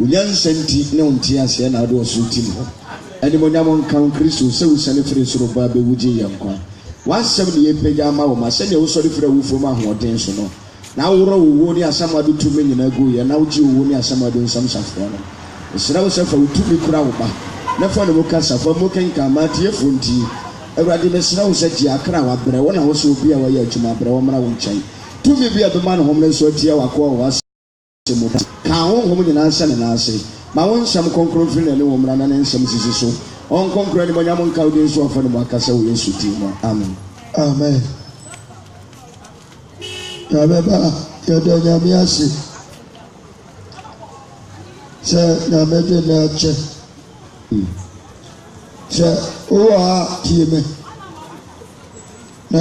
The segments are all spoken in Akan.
Unyansenti ne untiase na ado osutim ho. Ene monyamo nkan Kristo se usane fere soro ba be wuje yankwa. Wansem ne yepega ma wo ma se ne wo sori fere wufo ma hoden so no. Na woro wo ni asamado tumi nyina go ye na uji wo ni asamado nsam safo no. Esra wo se fa utumi kura wo ba. Na fa ne mo kasa fa mo kenka ma tie fonti. Awurade mesra wo se ji akra wa bre wo na wo so obi a wa ya adwuma bre wo mra wo nkyai. Tumi bia be ma no homle so tie wa ko wa ka honhom nyina nsa ne nase ma won nsam konkron firi ne wo mra na ne nsam sisi so on konkron ne monyam nka wodi nso afa ne mo akasa wo Yesu ti mo amen amen ya baba ya do nyame ase se na meje na che se o wa ti me na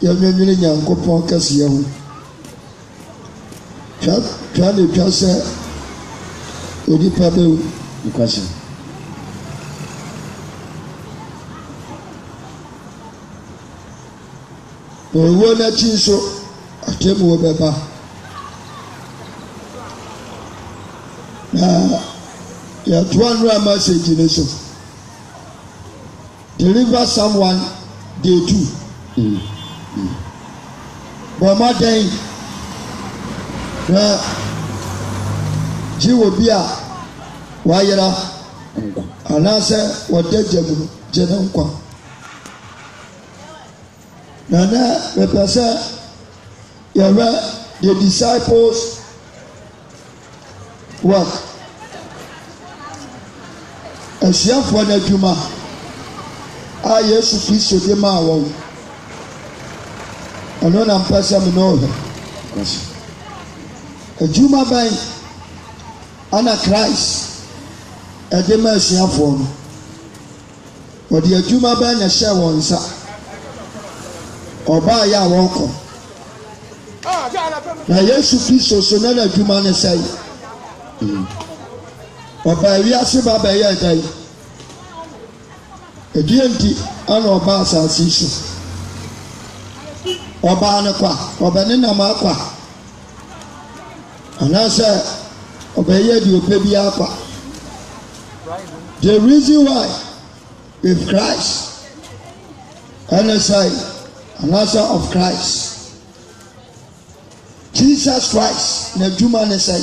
ya nyanyire nyankopon kase ho Trying to say, Odi Pablo, the question. But we want to change so. I tell you what, Baba. Now, you have 200 message in this. Deliver someone, day 2. But my day. Na jiwo bia wayera anase wodejemu jena nkwa na represent the disciples work asiafo na adwuma a Yesu Kristo de ma won ono na mpasa me no Ejuma ban ana Christ edema asiafo no wodi ejuma ban na hye wonsa oba ya wonko na Yesu Kristo so na ejuma ne sai oba wi ase ba ba ya dai edienti ana oba asasi so oba ne kwa oba ne na ma kwa and I said, obey you, baby. The reason why, with Christ, and I say, an answer of Christ, Jesus Christ, the human say,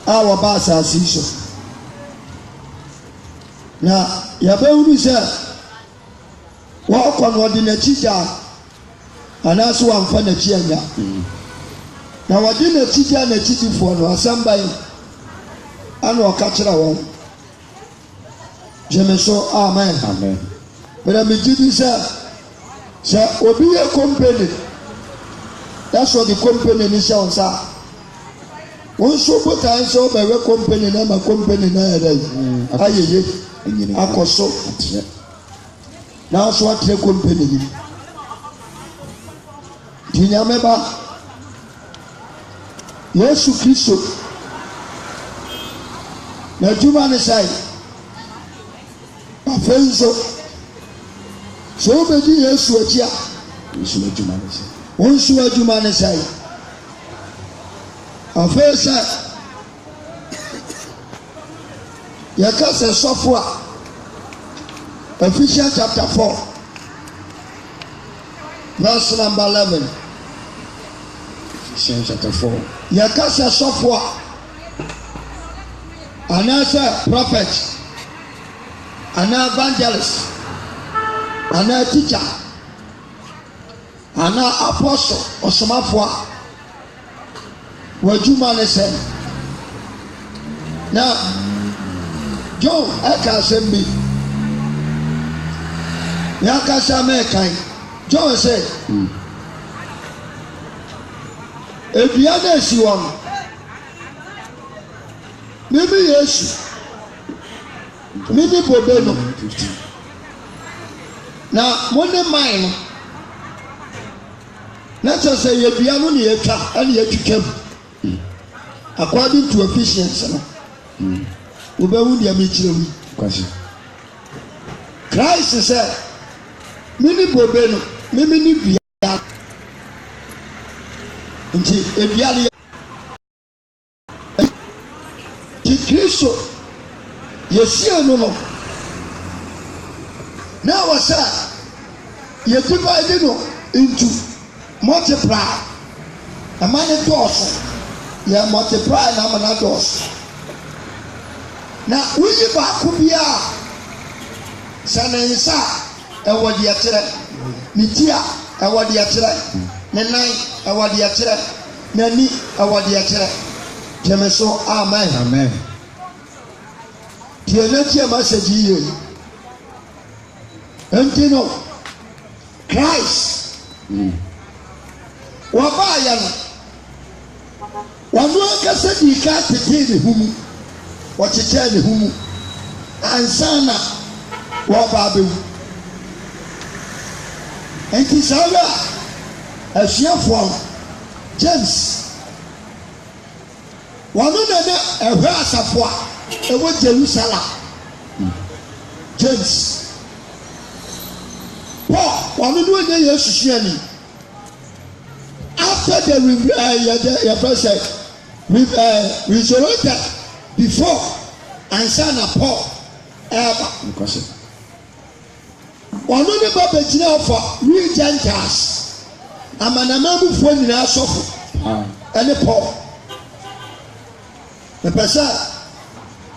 our boss has issue. Now, Yabu said, walk on what in a teacher, and that's one for the chair. Na wadi na tija na titifo no asambai ana okachira won jemeso amen amen bera mi jidi sa obi e company that's what the company ni say on sa won so botan so be we company na ma company na era ayeye akoso na so atre company ni dinya meba Yesu Kristo na juma ne sai afenzo so be di Yesu atia Yesu juma ne sai onsu juma ne sai afesa yakase sofo a Ephesians chapter 4 verse number 11 Ephesians chapter 4 yakasa sofo anasa prophet ana evangelist ana teacher ana apostle osomafo wajuma ne se na John aka sembi yakasa me kan John said Ebia na si won Bibi Yesu Bibi Bobeno na money mine na say ebia no ne yetwa ane yetwikam according to Ephesians no obewu dia me kirewu kwasi Christ said mini Bobeno mimi ni bia nti ebia ti Kristo yɛsie no na wɔ sɛ yɛ divide no into multiply ɛma ne dɔɔso yɛ multiply na ama na dɔɔso na woyi baako bi a sɛ ne nsa ɛwɔ deɛ kyerɛ ne ti a ɛwɔ deɛ kyerɛ ne nan ɛwɔ deɛ kyerɛ n'ani ɛwɔ deɛ kyerɛ gyeme so amen amen tie na tie message yie nti no Christ wɔbaayɛ no wɔno ankasa dii ka tetee ne ho mu wɔkyekyɛɛ ne ho mu ansa na wɔba abɛwu nti saa wɛ a asuafoɔ James wɔno na ne ɛhwɛ asafo a ɛwɔ Jerusalem James Paul wɔno no ɔnyɛ Yesu suani after the resurrected before ansa na Paul ɛɛba wɔno ne ba bɛgyina ɔfa we Gentiles amanamamufoɔ nyinaa sɔfo ɛne Paul mepɛ sɛ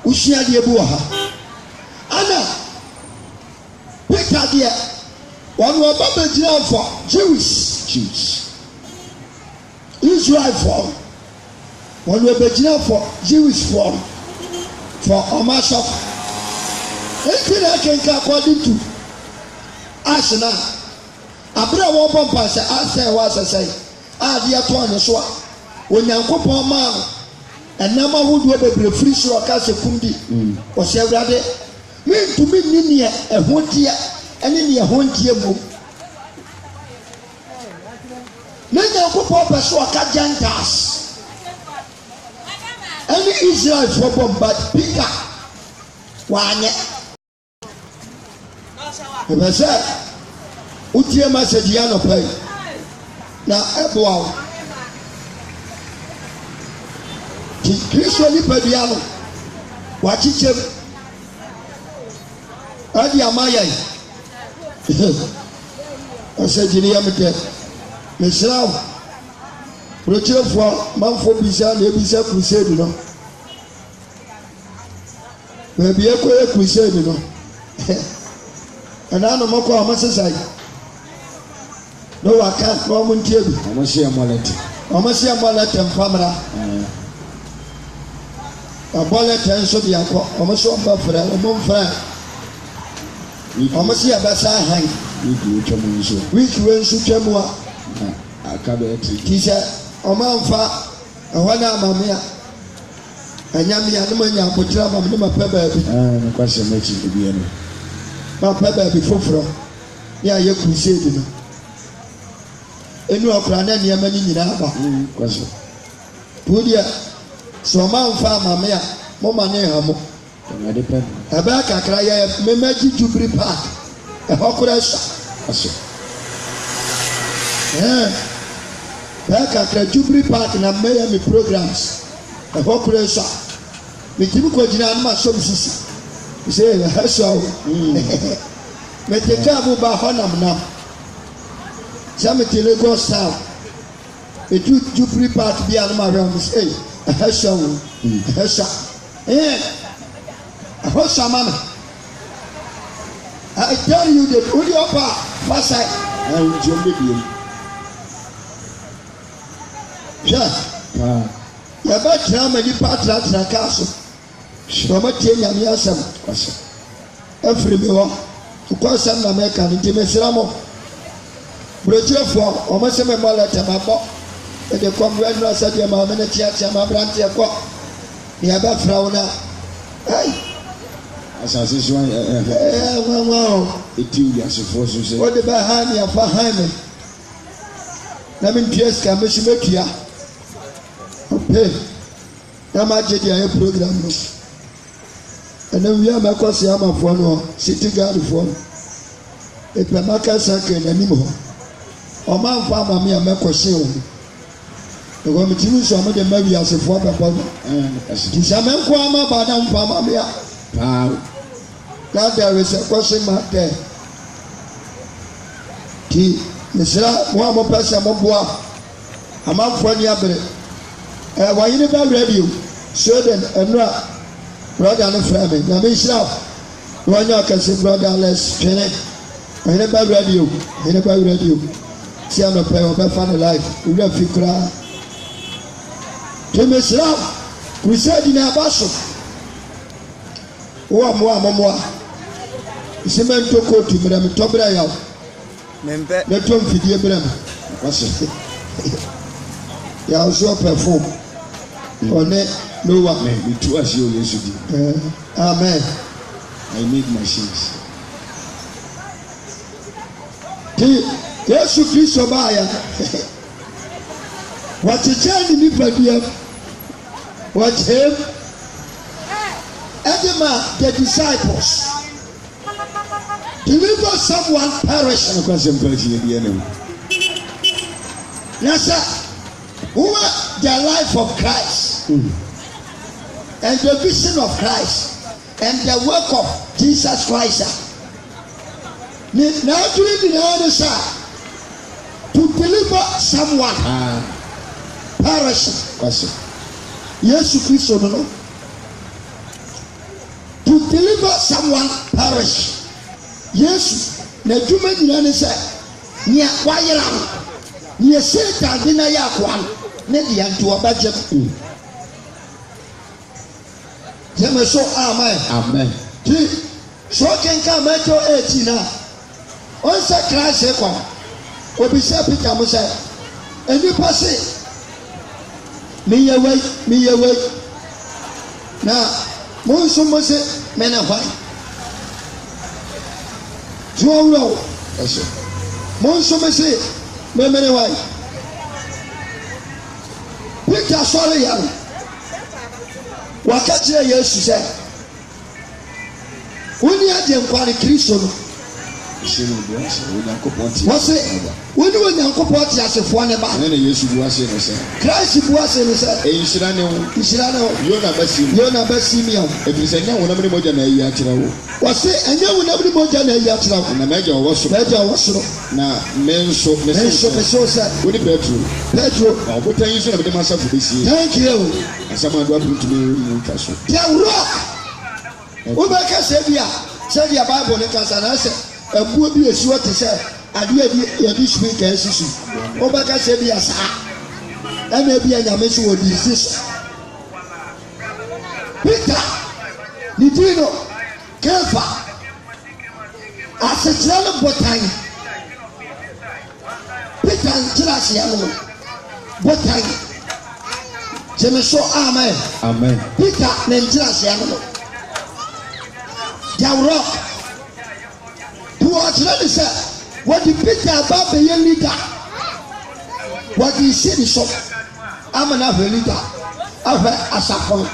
wosua deɛ bi wɔ ha ana Peter deɛ wɔno ɔba bɛgyina ɔfa Jews Israelfoɔ wɔno ɔbɛgyina ɔfa Jewishfoɔ for ɔma sɔfo enti na ɛkenka according to Asena abere a wɔbɔ mpa sɛ asɛ wɔ asɛsɛ a adeɛ tɔn ne so a Onyankopɔn maa no ɛnam ahodoɔ bebree firi soro ɔka sɛ kum di ɔsɛ Awurade mentumi nni neɛ ɛho teɛ ɛne neɛ ɛho nteɛ mmom na Nyankopɔn pɛ so ɔka Gentiles ɛne Israelfoɔ bɔ mpa Peter wɔanyɛ ɛbɛ sɛ wotie message yi anɔpa yi na ɛboa wo ti Kristo nipadua no wakyekyɛm ade ama yɛn ɔsɛ gyini yɛ metɛ mesrɛ wo borɔkyerɛfoɔ manfoɔ bisa na ebisa crusade no baabi ɛkɔyɛ crusade no ɛna no mɔkɔ a ɔmɔsesae na waka na ɔmo ntie bi ɔmɔhyɛ mmɔlɛte mpamra abɔlɛte nso de akɔ ɔmɔhyɛ ɔmba frɛ ɔmo mfrɛ ɔmɔhyɛ yɛbɛsa ahan week wei nso twam a ti sɛ ɔmamfa ɛhɔ ne amame a ɛnyamea ne manya abotire amam ne mapɛ baabi mapɛ baabi foforɔ ne ayɛ crusade no ɛnu ɔkora na nneɛma no nyinaa aba podeɛ sɛ ɔmamfa amame a moma ne ha mo ɛbɛyɛ kakra yɛ memagye Jubilee Park ɛhɔ kora sua bɛyɛ kakra Jubilee Park na mmɛyɛ me programs ɛhɔ kora sua metimi kɔgyina no ma sɔm sisi sɛ ɛhɛ sua wo mete kaa mu ba hɔ nam sɛ mete Lagos town ɛdu Jubilee Park bi a no ma hwɛ mo sɛ ɛhɛ sua wo ɛhɛ sua ɛhɔ sua ma me I tell you that wode ɔpa fasai hwɛ yɛbɛtena ma nipa atenatena kaa so sɛ ɔmatie Nyame asɛm afiri me hɔ wokɔ asɛm na mɛka no nti mesrɛ mo borɔkyerɛfoɔ ɔmo sɛ me mmɔ lɛtɛ mabɔ ɛde kɔm wɛdena sɛdeɛ ma me ne teatea ma aberanteɛ kɔ ne yɛbɛfrɛ wo no ai asase so nwanwa o eti wiasefoɔ so sɛ wode bɛha ne yɛfa han me na mentua sika mɛsi mɛtua ɔpe na magye deɛ ayɛ program no ɛna wie a mɛkɔ se amafoɔ no city guardfoɔ no ɛpɛ maka sakre n'anim hɔ ɔmamfa ama me a mɛkɔhyee wo ɛwɔ mi ti mi sɔ ɔmo de ma wi asefo abɛbɔ no tisame nko ama ba na mpa ama mi a now there is a question mark there ti mesra mo a mo pɛ sɛ mo boa amanfoɔ ni abere wɔnyini bɛ radio sweden ɛnura brother no fira mi na mi nhyira wɔnyɛ ɔkɛse brother alex twene wɔnyini bɛ radio wɔnyini bɛ radio ti anɔpɛ ɔbɛfa ne life owurɛ fi koraa tẹmẹsira crusade ní abaso wọ́n mú àmọ́mọ́ a ìsèmẹ́ntò kóòtù mìíràn tọ́bìrẹ̀ yà wọ́n mẹ́tọ́ nfìdíé mìíràn wọ́sẹ̀ yà wọ́n sọ pẹ̀fọ́m ọ̀nẹ́ noah. mi tú àṣì òye sùdì. amen. I make machines. ti Yesu Kristo báyà wàkyekyẹ́ ni nípadìẹ wàkyẹ́ ẹ̀dí ma the disciples deliver someone perish. ẹnì kan ṣe n pẹ̀lú ìyẹn bí ẹni o. Nasa who the life of Christ and the vision of Christ and the work of Jesus Christ ni n'adúlé ni n'adé sá to deliver someone. Perish. Yesu Kristo no. To deliver someone perish. Yesu na dwuma nyina ne sɛ nea wayera no nea Satan de na yɛ akoa no ne deɛ nti wɔbɛgye no. Gyeme so amen. Amen. Ti so kenka Matthew 18 na ɔnsɛ Christ kɔ obi sɛ Peter mo sɛ enipa se miyɛ wei na mo nso mo se mɛnɛ hwan tí wọ́n wúlò o mo nso mo se mɛmɛnɛ hwan Peter sɔrɔ yàrá waka kyerɛ Yesu sɛ wọ́n ní agye nkwari Kristo no wọ́n se wọ́n ní Onyankopɔn te asefoɔ ne ba. ɛnna na Yesu bu ase no sɛ. Christ bu ase no sɛ. nhyira ne ho. nhyira ne ho. Yona bɛ si mu. Yona bɛ si mu yɛn. efiri sɛ nyɛ wɔnam ne mogya na ayi akyerɛ wo. wɔsi ɛnyɛ wɔnam ne mogya na ayi akyerɛ wo. na mɛgya ɔwɔ soro. mɛgya ɔwɔ soro. na mɛnso sɛ. woni Petro. na ɔbotan yi nso na mɛde ma asafo besie. thank you. asɛm ado apuntumi mu twa so. yawuro wobɛka sɛ bi a sɛdeɛ Bible ne kasa na sɛ ɛbuo bi esi wɔ te sɛ adeɛ bi yɛde speaker esisi wobɛka sɛ bi a saa ɛna bi a nyame so wɔ di si so. Peter ne din no Kefa asekyerɛ no botan Peter nkyerɛ aseɛ no botan gyeme so amen. Amen. Peter ne nkyerɛ aseɛ no yawurɔ wɔkyerɛ ne sɛ wɔde Peter aba bɛyɛ leader wɔde esi ne so ama na ahwɛ leader ahwɛ asafo no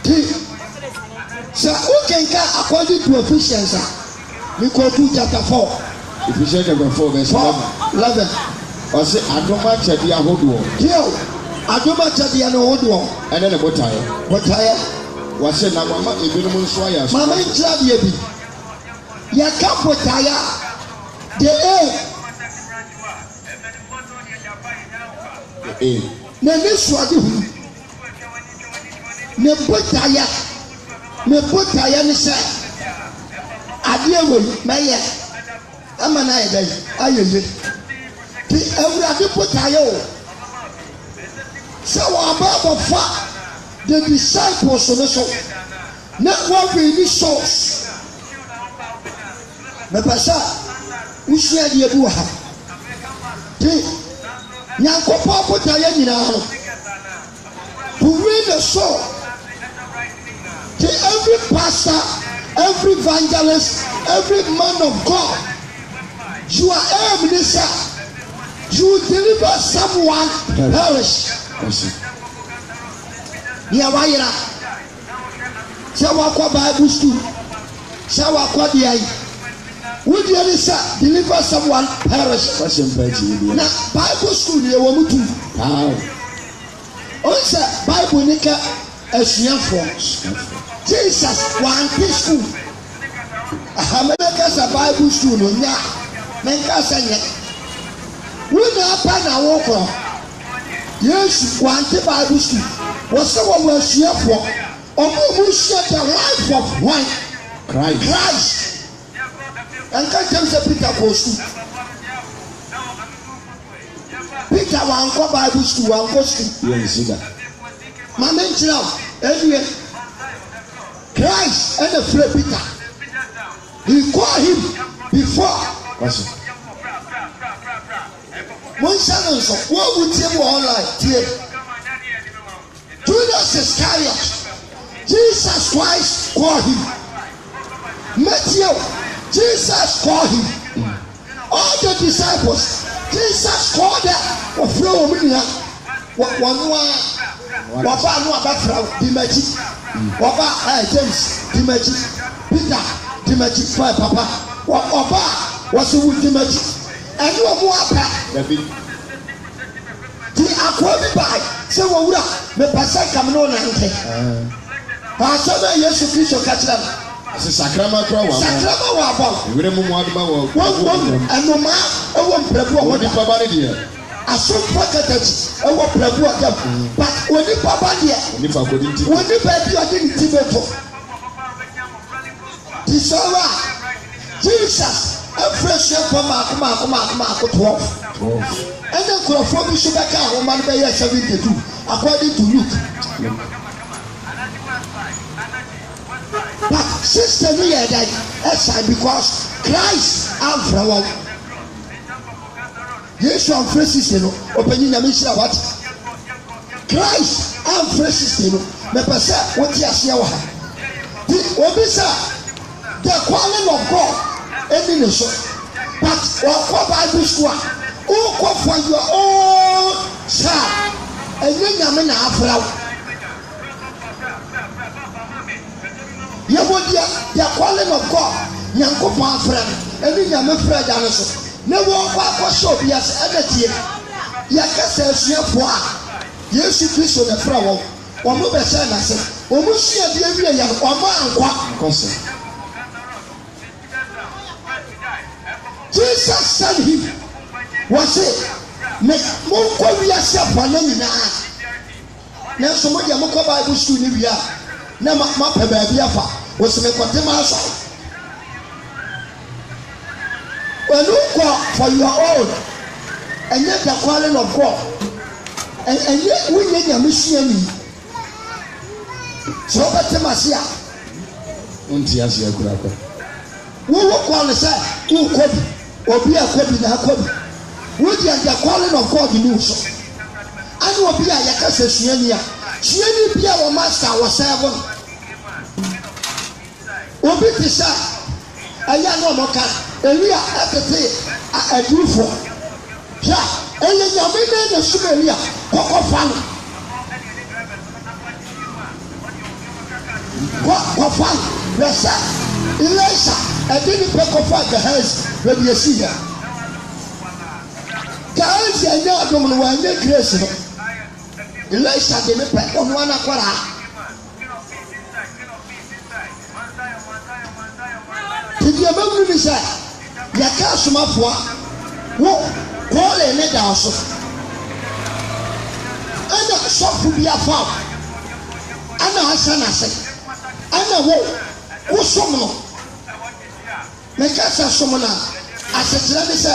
ti sɛ wokenka according to Ephesians a mekɔtu chapter 4 Ephesians chapter 4 verse 11 ɔse adoma kyɛdeɛ ahodoɔ tiɛo adoma kyɛdeɛ no ahodoɔ ɛne ne botaeɛ wɔse na mama ebinom nso ayɛ aso mama nkyerɛ deɛ bi yɛka botaeɛ the na ne suade hu ne botaeɛ ne sɛ adeɛ wei mɛyɛ ama no ayɛ dɛ ayɛ ye ti awurade botaeɛ o sɛ wɔaba abɔfa the disciples no so na wɔwe ni souls mepɛ sɛ wosua deɛ bi wɔ ha ti Nyankopɔn botaeɛ nyinaa no to win the soul to every pastor, every evangelist, every man of God, your aim is that you deliver someone perish. Nia wayira sɛ wakɔ Bible school sɛ wakɔ deɛ Would you say deliver someone perish? Now Bible school you want to. Also Bible nika esua for. Jesus one school. America sa Bible school no nya. Menka sanya. We na pa na wo. Yes, one Bible school. Was someone was here for. Omo share the life of one Christ. And can't tell Peter goes to Peter one go Bible school, one go school. Yes, that. My mention now, anyway, Christ and the friend Peter. He called him before. One son so what would you online? Judas Iscariot. Jesus Christ called him. Matthew. Jesus called him. All the disciples, Jesus called them. James, Timothy, Peter, Timothy, Papa. Was Timothy. And you are more the aquabi by so the person come on and take. Yes, you catch them. Sakrama kwa wa. Sakrama wa ba. Wure mu mu aduma wa. Anoma ewo mprebu o wodi papa ne de. Aso pakatachi ewo mprebu o dem. But wodi papa de. Wodi pa kodi nti. Wodi ba bi o de nti beto. Tisawa. Jesus afresh for ma ko 12. And then crofo bi so be ka ho man be 72 according to Luke. But sister no yeah that because Christ and flower. Yes, I'm fresh sister no. Open na me shira what? Christ and fresh sister no. Me pese what you share wa. The obisa the calling of God any nation. But what Bible school who go for your own child and you nyame na afraw. The calling of God, Yankopon friend, and in your friend also. Never walk show yes, energy. Yakasa, yes, you twist on the flower, or move a son, I said, or Musia, the area, or man, Jesus sent him. Was it? Make more queries upon them now. Now, somebody, I'm a Bible school in India. Now, my baby, was me Quatemasa. When you call for your own, and yet the calling of God, and yet we need a mission. So, Quatemasia, Untiasia Kuraka. We will call the side, who could or be a copy that could. We are the calling of God in use. And will be a Yakasa Sienia. Sieni be our master, our servant. Obi tisa aya no moka Elia atete adufo ya eye nyame na sumelia kokofa no kokofa lesa Elisha adini kokofa the house ready to see her guys anya adom no wa nya grace no Elisha de me pe ono ana kwara. If you remember me say, you can't smell for what call a net also. And a shop will be a farm. And a son, I say, and a woe, who summon. Make us a summoner. I said, let me say,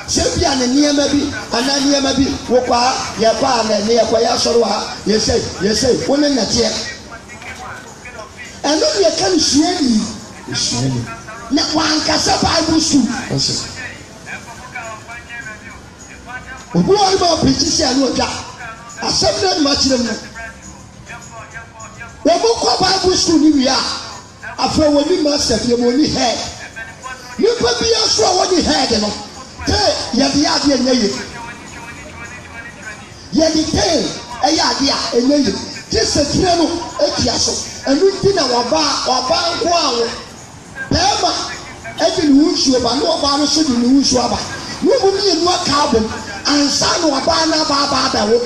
Sylvia and near maybe, and I near maybe, Woka, Yapa, and near Quayasora, you say, women at yet. And then you can see na wankasa Bible school. Obu alba preach no da. Assemble ma kire mu. Wo mo ko Bible school ni wi a. Afa woni master bi mo ni head. Ni pa bi aso woni head no. Hey, ya di ade enye. Ya di tail e ya ade a enye. Ti se kire no e ti aso. Enu ti na waba nko awo. Bema ɛdi ne wusu aba ne ɔbaa no so de ne wusu aba ne ɔmo mmienu aka abom ansa na ɔbaa na aba abɛwo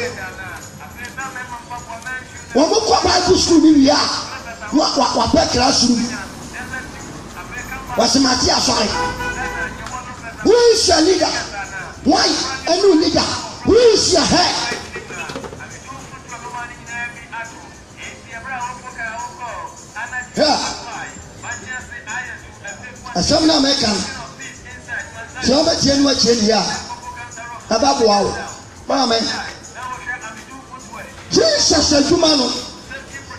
wɔn kɔ bible school bi wia wapɛ classroom wɔsimati asɔre who is your leader why ɛnu leader who is your head. Asɛm na mɛka sɛ wobɛtie no wakyie ne a ɛbɛboa wo maame Jesus adwuma no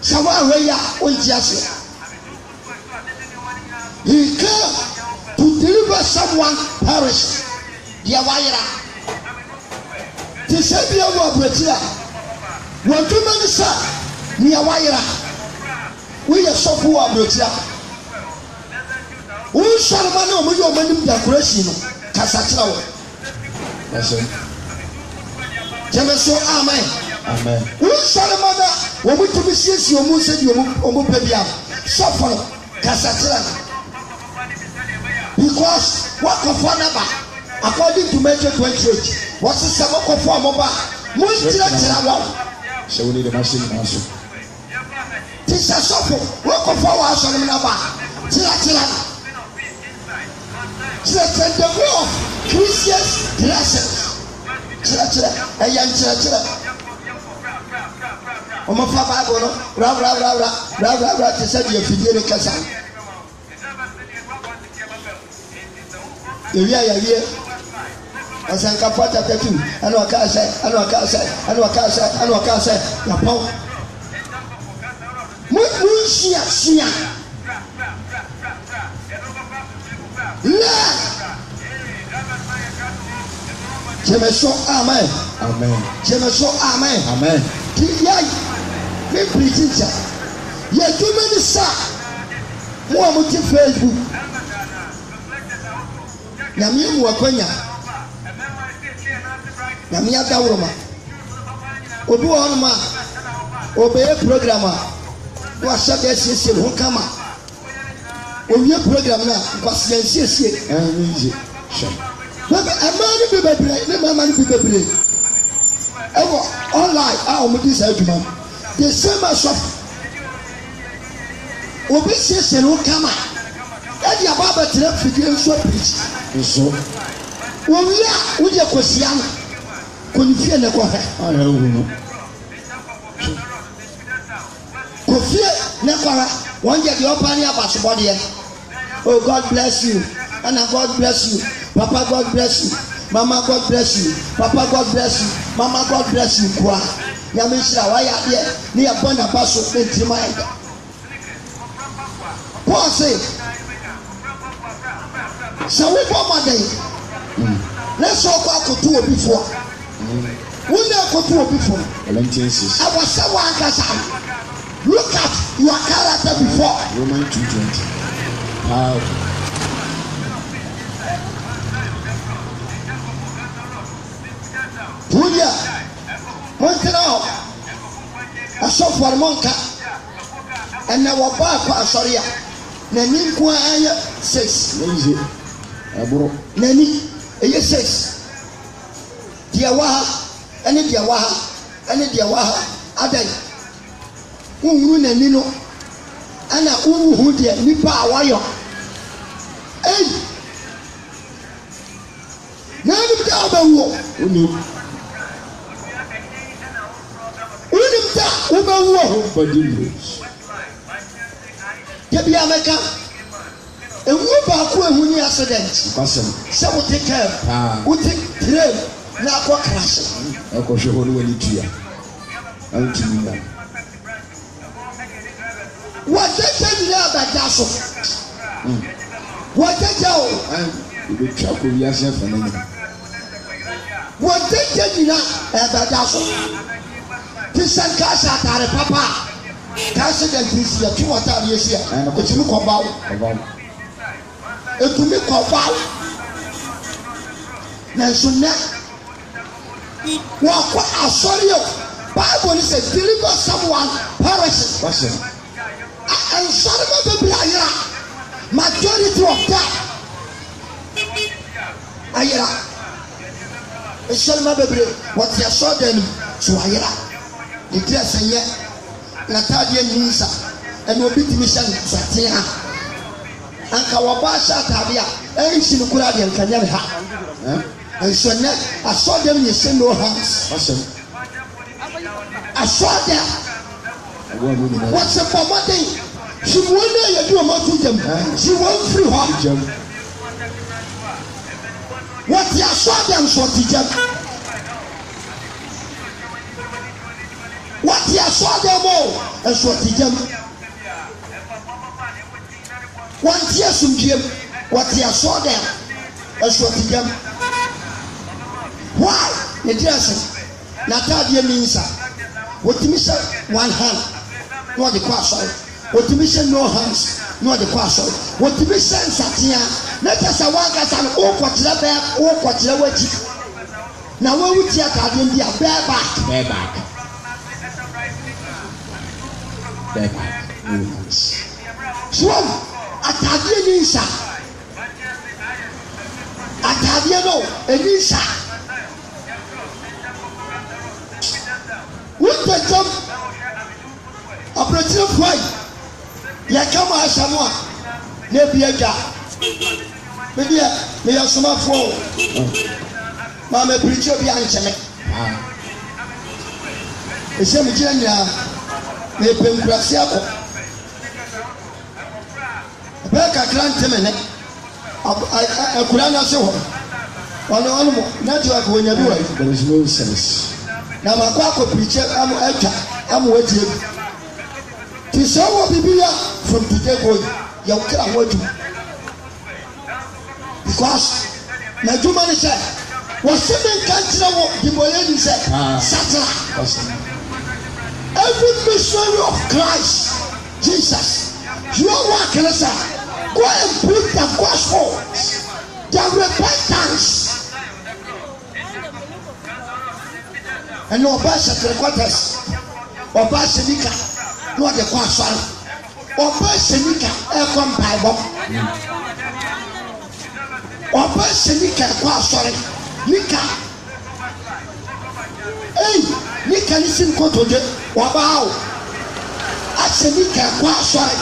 sɛ woahwɛ yi a wonte ase. He came to deliver someone perish deɛ wayera te sɛ bia wɔ aburokyiri a wɔadwuma ne sɛ nea wayera woyɛ sɔfo wɔ aburokyiri a wonsɔre ma na ɔmo yɛ ɔmo anim decoration no kasa kyerɛ wo gyeme so amen wonsɔre ma na wɔmo tumi siesie ɔmo nsɛ deɛ ɔmo pɛ bi a sɔfo no kasa kyerɛ no because wakɔfɔ naba according to Matthew 28 wɔsi sɛ wakɔfɔ a mo ba mo nkyerɛkyerɛ wɔn sɛ wo ne de ma se nyinaa so ti sɛ sɔfo wakɔfɔ wɔ asɔre mu naba kyerɛkyerɛ no kyerɛkyerɛ the way of Christians dressing kyerɛkyerɛ ɛyɛ nkyerɛkyerɛ wɔn fa Bible no bra te sɛ deɛ fidie no kasa yɛwie ɔsɛnkafoɔ chapter 2 ɛna ɔkaa sɛ yapɔn mo nsuasua lɛ gyeme so amen gyeme so amen ti yɛi me pirikyi nkyɛ yɛdwuma ne sa mo a mote Facebook nyame mu akwanya nyame adaworo ma obi wɔ hɔnom a ɔbɛyɛ program a na wahyɛ de asiesie ne ho kama owie program no a nkwasea nsiesie ɛmaa no bi bebree ne mmarima no bi bebree ɛwɔ online a wɔde saa adwuma no the same as obi siesie ne ho kama ɛdi aba abɛtena fidie nso apirikyi nso wɔwie a wode akɔsia no kɔnifie ne kɔhwɛ kɔfie ne kɔhwɛ wɔn gye deɛ ɔpa ne abasobɔdeɛ oh God bless you Anna God bless you Papa God bless you Mama God bless you Papa God bless you Mama God bless you kwa nyame nhyira wayɛ adeɛ ne yɛbɔ n'aba so ne ntirima yɛ Paul say sɛ wobɔ mmɔden na sɛ ɔkɔ akoto obi foɔ wone akoto obi foɔ ɛwɔ sɛ woankasa look at your character before Romans 2:20 wodeɛ montena hɔ asɔfoɔ no monka ɛnɛ wɔbɔ akɔ asɔre a n'ani nko a ɛyɛ 6 n'ani ɛyɛ 6 deɛ wɔ ha ɛne deɛ wɔ ha ɛne deɛ wɔ ha adan wohuru n'ani no ɛna wohu deɛ nipa a wɔyɔ ɛyi na anim da wobɛwuo wonim da wobɛwuo debi ameka ewu baako ehu ni accident sɛ wote kaa wote train na akɔ crash ɛkɔhwɛ hɔ no wani tua antumi na wɔgyegya nyinaa bɛgya so wɔgyegya o ɛbɛtwa kɔ wiase afa no nyina wɔgyegya nyinaa ɛbɛgya so te sɛ nka hyɛ atare papa a accident nsi yɛto wɔtare yɛsi a ɛtumi kɔbaw ɛtumi kɔbaw nanso nnɛ wɔkɔ asɔre o Bible ni sɛ deliver someone perishing nsɔre ma bebree ayera majority of them ayera nhyɛnma bebree wɔte asɔɔdan no so ayera ne tiri asɛnyɛ n'ataadeɛ nyinsa ɛna obi tumi hyɛ nsɔtea anka wɔbɔ ahyɛ ataade a ɛnhyɛ no kura deɛ nka nyɛ ha nso nɛ asɔɔdan no yɛ hyɛ no hands asɔɔdan wɔte bɔ mmɔden hyimuo no a yɛde wɔn ato gyam hyimuo mfiri hɔ wɔte asɔɔdan nso ɔte gyam wɔte asɔɔdan mo nso ɔte gyam wɔnte asomdwem wɔte asɔɔdan nso ɔte gyam why ne di ase n'ataadeɛ mi nsa wɔtumi hyɛ one hand na wɔde kɔ asɔre wɔtumi hyɛ no hands na wɔde kɔ asɔre wɔtumi hyɛ nsatea na kyɛ sɛ wankasa no wɔkɔkyerɛ bɛɛ wɔkɔkyerɛ w'akyi na wɔawu ti ataadeɛ bi a bɛɛ back so ataadeɛ ni nsa ataadeɛ no ɛni nsa wotɛkyɛm abrɛkyerɛfoɔ yi yɛka ma ahyɛ mo a na ebi adwa medeɛ meyɛ somafoɔ ma mapirikyɛ bi ankyɛme ɛhyɛ me gyina nyinaa mepɛ nkurase akɔ ɛbɛyɛ kakra nteme ne akura no ase hɔ ɔno mo network wɔnya bi wɔ na makɔ akɔpirikyɛ atwa ama wagyie bi nti sɛ wɔ biribi a from today going yɛwokra ho adwuma because n'adwuma ne sɛ wɔse me nka nkyerɛ wɔ dibɔyɛni sɛ satira every missionary of Christ Jesus your work ne sɛ go and preach the gospel the repentance ɛnna ɔba hyɛ three quarters ɔba hyɛ nika na ɔde kɔ asɔre ɔba hyɛ nika ɛkɔ mpaebɔ ɔba hyɛ nika ɛkɔ asɔre nika nika ne si nkotodwe ɔba awo ahyɛ nika ɛkɔ asɔre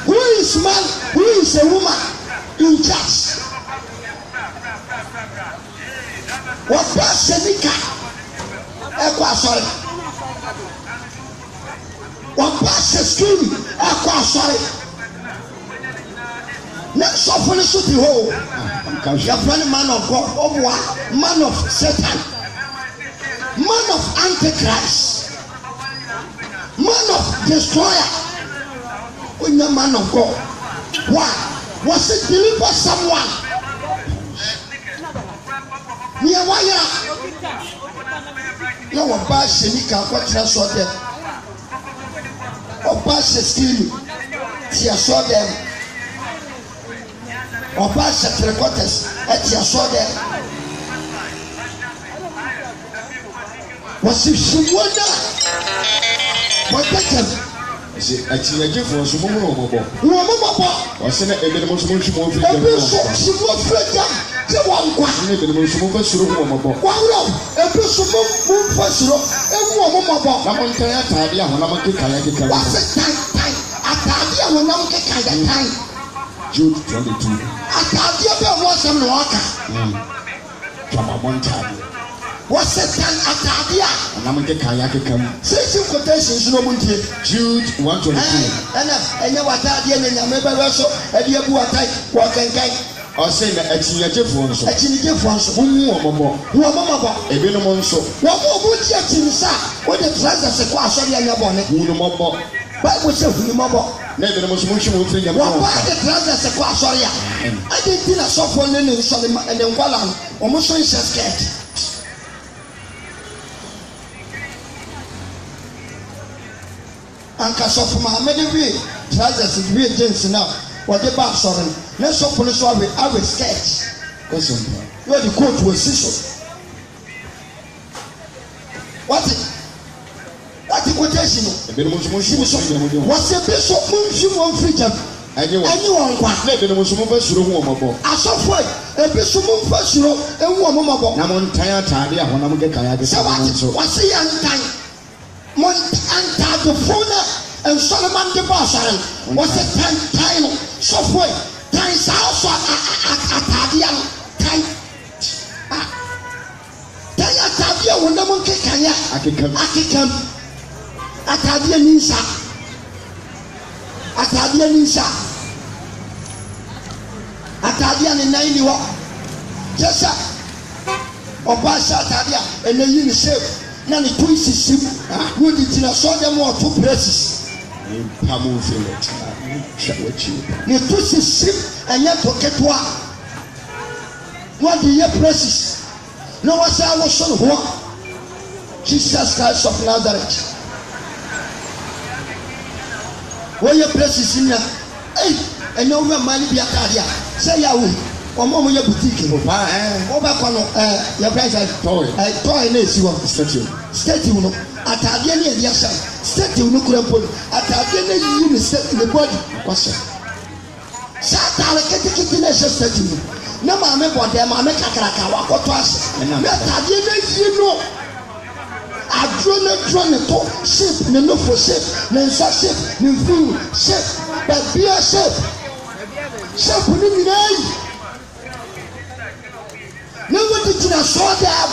who is man who is a woman in church ɔba hyɛ nika ɛkɔ asɔre ɔba hyɛ skiri ɛkɔ asɔre ne sɔfo ne so ti hɔ yɛfrɛ ne man of God ɔboa man of Satan man of Antichrist man of destroyer onya man of God why was it deliver someone near wire na wɔba hyɛ nika akɔkyerɛ sɔdɛm ɔba hyɛ skiri tia sɔdɛm ɔba hyɛ three quarters ɛtia sɔdɛm wɔsi hyimuo na wɔdɛkyɛm akyinagyefoɔ nso mɔmɔ wɔn mɔbɔ ɔsɛ na ebinom nso nhyimuo firi gyam ebi nso hyimuo firi gyam tí wọn nkwa. ne ebinom nso mɔmɔ soro hu wɔn bɔ. wɔwurɔ ebi nso mɔmɔ soro ehu wɔn mɔbɔ. na mo ntan ataade a honam kekaya kekaya. wɔsi tan ataade a honam kekaya tan. Jude 22. ataade bɛ wɔn sɛm na wɔka. twama mo ntaade. wɔsi tan ataade a. honam kekaya kekaya. sisi quotation so n'omu ntie. Jude 122. ɛna ɛnyɛ w'ataadeɛ na nyame bɛbɛ so ɛde ebu w'atae wɔ kɛnkɛn. ɔsɛ na akyinagyefoɔ nso. akyinagyefoɔ nso. mumu wɔn bɔ. wɔn mɔbɔ. ebinom nso. wɔn mo ɔmo ti akyinisa o de trousers kɔ asɔre ɛnyɛ bɔ ne. hunumɔbɔ. baibu sɛ hunumɔbɔ. na ebinom nso mo nhyimu firi gyam. wɔn bɔ de trousers kɔ asɔre a ɛde ti na sɔfo ne ne nsɔre ma ne nkwala no wɔn so nhyɛ skirt. anka sɔfo maame de wie trousers wie jeans na wɔde ba asɔre no ne sɔfo no so awe skirt. kɔsɔn yóò di kóòtù òsì so wọ́n ti quotation no ebinom nso mo nhyimu so firi gyam. wọ́n ti bí so mo n fi wọn firi jam ɛnyɛ ẹni wọn nkwa na ebinom nso mo bɛ soro hu wɔn bɔ. asɔfo yi ebi so mo mfa suro ewu omo mabo na mo ntan atade a honam ke kan age se wase ya ntan mo anta de fona en Solomon de Basharan wase tan no so foi tan sa so atade ya tan tan atade ya honam ke kan ya akekam atade ya ninsa atade ya ne nan ni wo jesa oba sha atade ya ene yi ni shape na ni twist sim wo di tina so dem o two places pamu felet shawachi ni twist sim enye to ketwa wo di ye places no wa sa wo so ho Jesus Christ of Nazareth wo ye places nya enye wo mali bi atade ya say ya wo omo ye boutique o ba kono your price toy na esi wo statue no atade na e yasa statue no kura polo atade na yi ni statue the body kwasa satale ketekete na statue no na ma me bode ma me kakraka wa koto ase na atade na yi no adro ne to shape ne no for shape ne nsa shape ne fu shape babia shape ni minai na wodi tina so da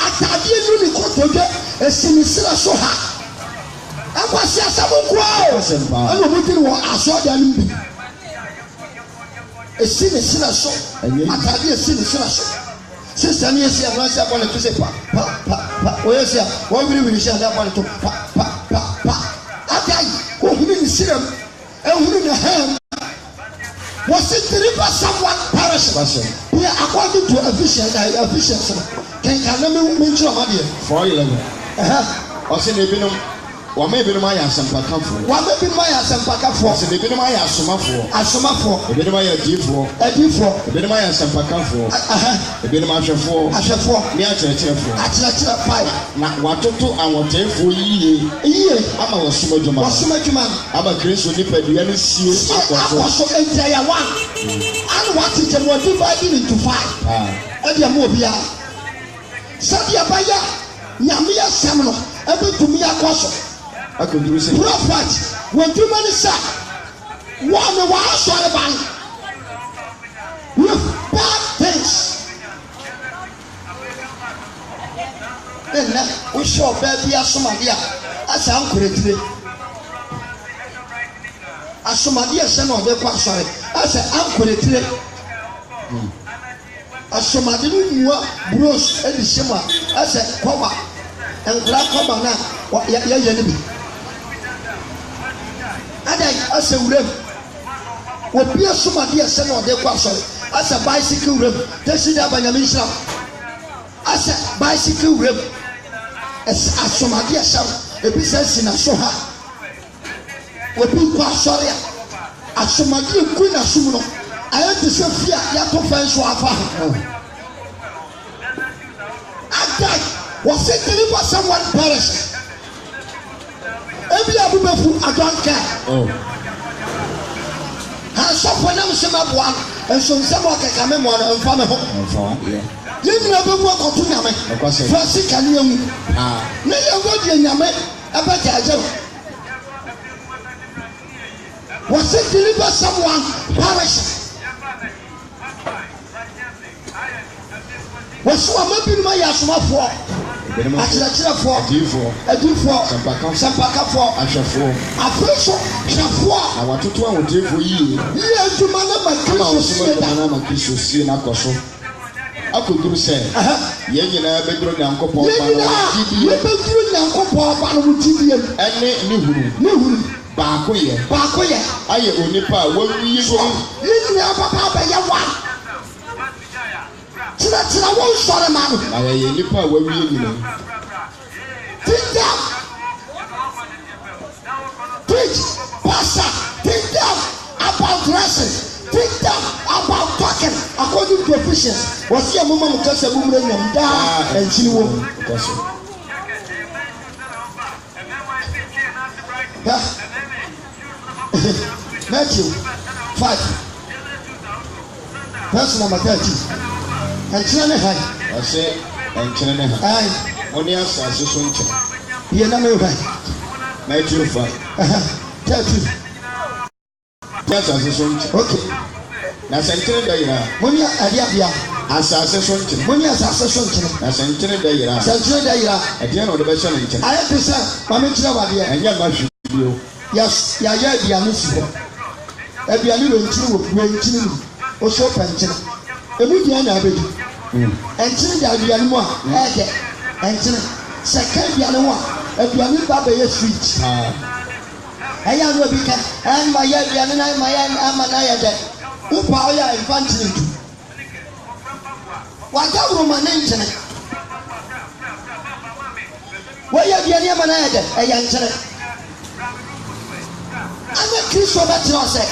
atade nu ni kotoge esinisira so ha akwasi asabo kwa ana mo tiri wo aso da nu bi esinisira so atade esinisira so sister ni esi amra se abone to se pa o yesi a wo wiri se ada abone to pa adai ko hunu ni siram e hunu na ham was it deliver someone perish we are according to Ephesians can me mention am there 4:11 o se ne binom wa me binom aya sampakafo o se ne binom aya asomafo e binom aya adifo binom aya sampakafo binom ahwefo ni akyerɛkyerɛfo pai na watoto awotefo yiye ama wasomadwuma ama Kristo nipadua no sie akɔso entire one and what is the divided into 5 and the mo bia sadia baya nyame ya sam no ebetumi akɔso akonduru se prophet when you man say one wa asore ban with bad things ena o show baby asomade a asa ankoretire asomade se na ode kwa asore asa ankoretire asomade nuwa bros edi shema asa koba engra koba na ya ni bi adai asa urem obi asomade ase na ode kwa asore asa bicycle urem tesi da banyame islam asa bicycle urem asomade ase ebi sense na so ha obi kwa asore asomade ku na sum no aye te se fia ya to fence afa adai was it deliver someone perish ebi abubefu adonka ha so for nam se maboa enso nsem okeka me mo no mfa me ho yimna bebu akoto nyame fasi kane emu na ye godi nyame abata aje was it deliver someone perish wasu amabi no ya asomafo akyerɛkyerɛfo adifo sampakafo ahwɛfo afeso hwɛfo na watoto awotefo yiye adwuma na makristo sie na kɔso akoduru sɛ yɛn nyinaa bɛduru nyankopɔn ba no mutidie ɛne ne huru baako yɛ ayɛ onipa a wawiye so yɛnyina papa bɛyɛ wa tira won sɔre ma no na yɛ nipa a wawiye nyina teach pastor teach them about dressing teach them about talking according to Ephesians wasi amoma mukasa bumre nyam da enchini wo Matthew 5 verse number 30 ɛnkyerɛ ne han ɔsɛ ɛnkyerɛ ne han ayi ɔne asase so nkyɛn yɛ nam ewu han Matthew 5 30 ne asase so nkyɛn okay na sɛ nkyɛn da yira mo ní adeabea asase so nkyɛn mo ní asase so nkyɛn na sɛ nkyɛn da yira sɛnkyerɛ da yira ɛdeɛ na ɔde bɛhyɛ ne nkyɛn ayɛ te sɛ maame kyerɛ wadeɛ ɛnyɛ ma hwɛ bio yɛayɛ aduane si hɔ aduane wɛnkyini mu ɔhyɛ pɛnkyene emu deɛ na abɛdi ɛnkyene de aduane mu a ɛyɛ ɛnkyene sɛ ka aduane mu a aduane ba bɛyɛ sweet ɛyɛ ano bi ka ɛnma yɛ aduane na ɛma yɛ ama na yɛ dɛ wopa ɔyɛ a mfa nkyene ntu wagya woroma ne nkyene wɔyɛ aduane ama na yɛ dɛ ɛyɛ nkyene ana kristo bɛtena ɔsɛ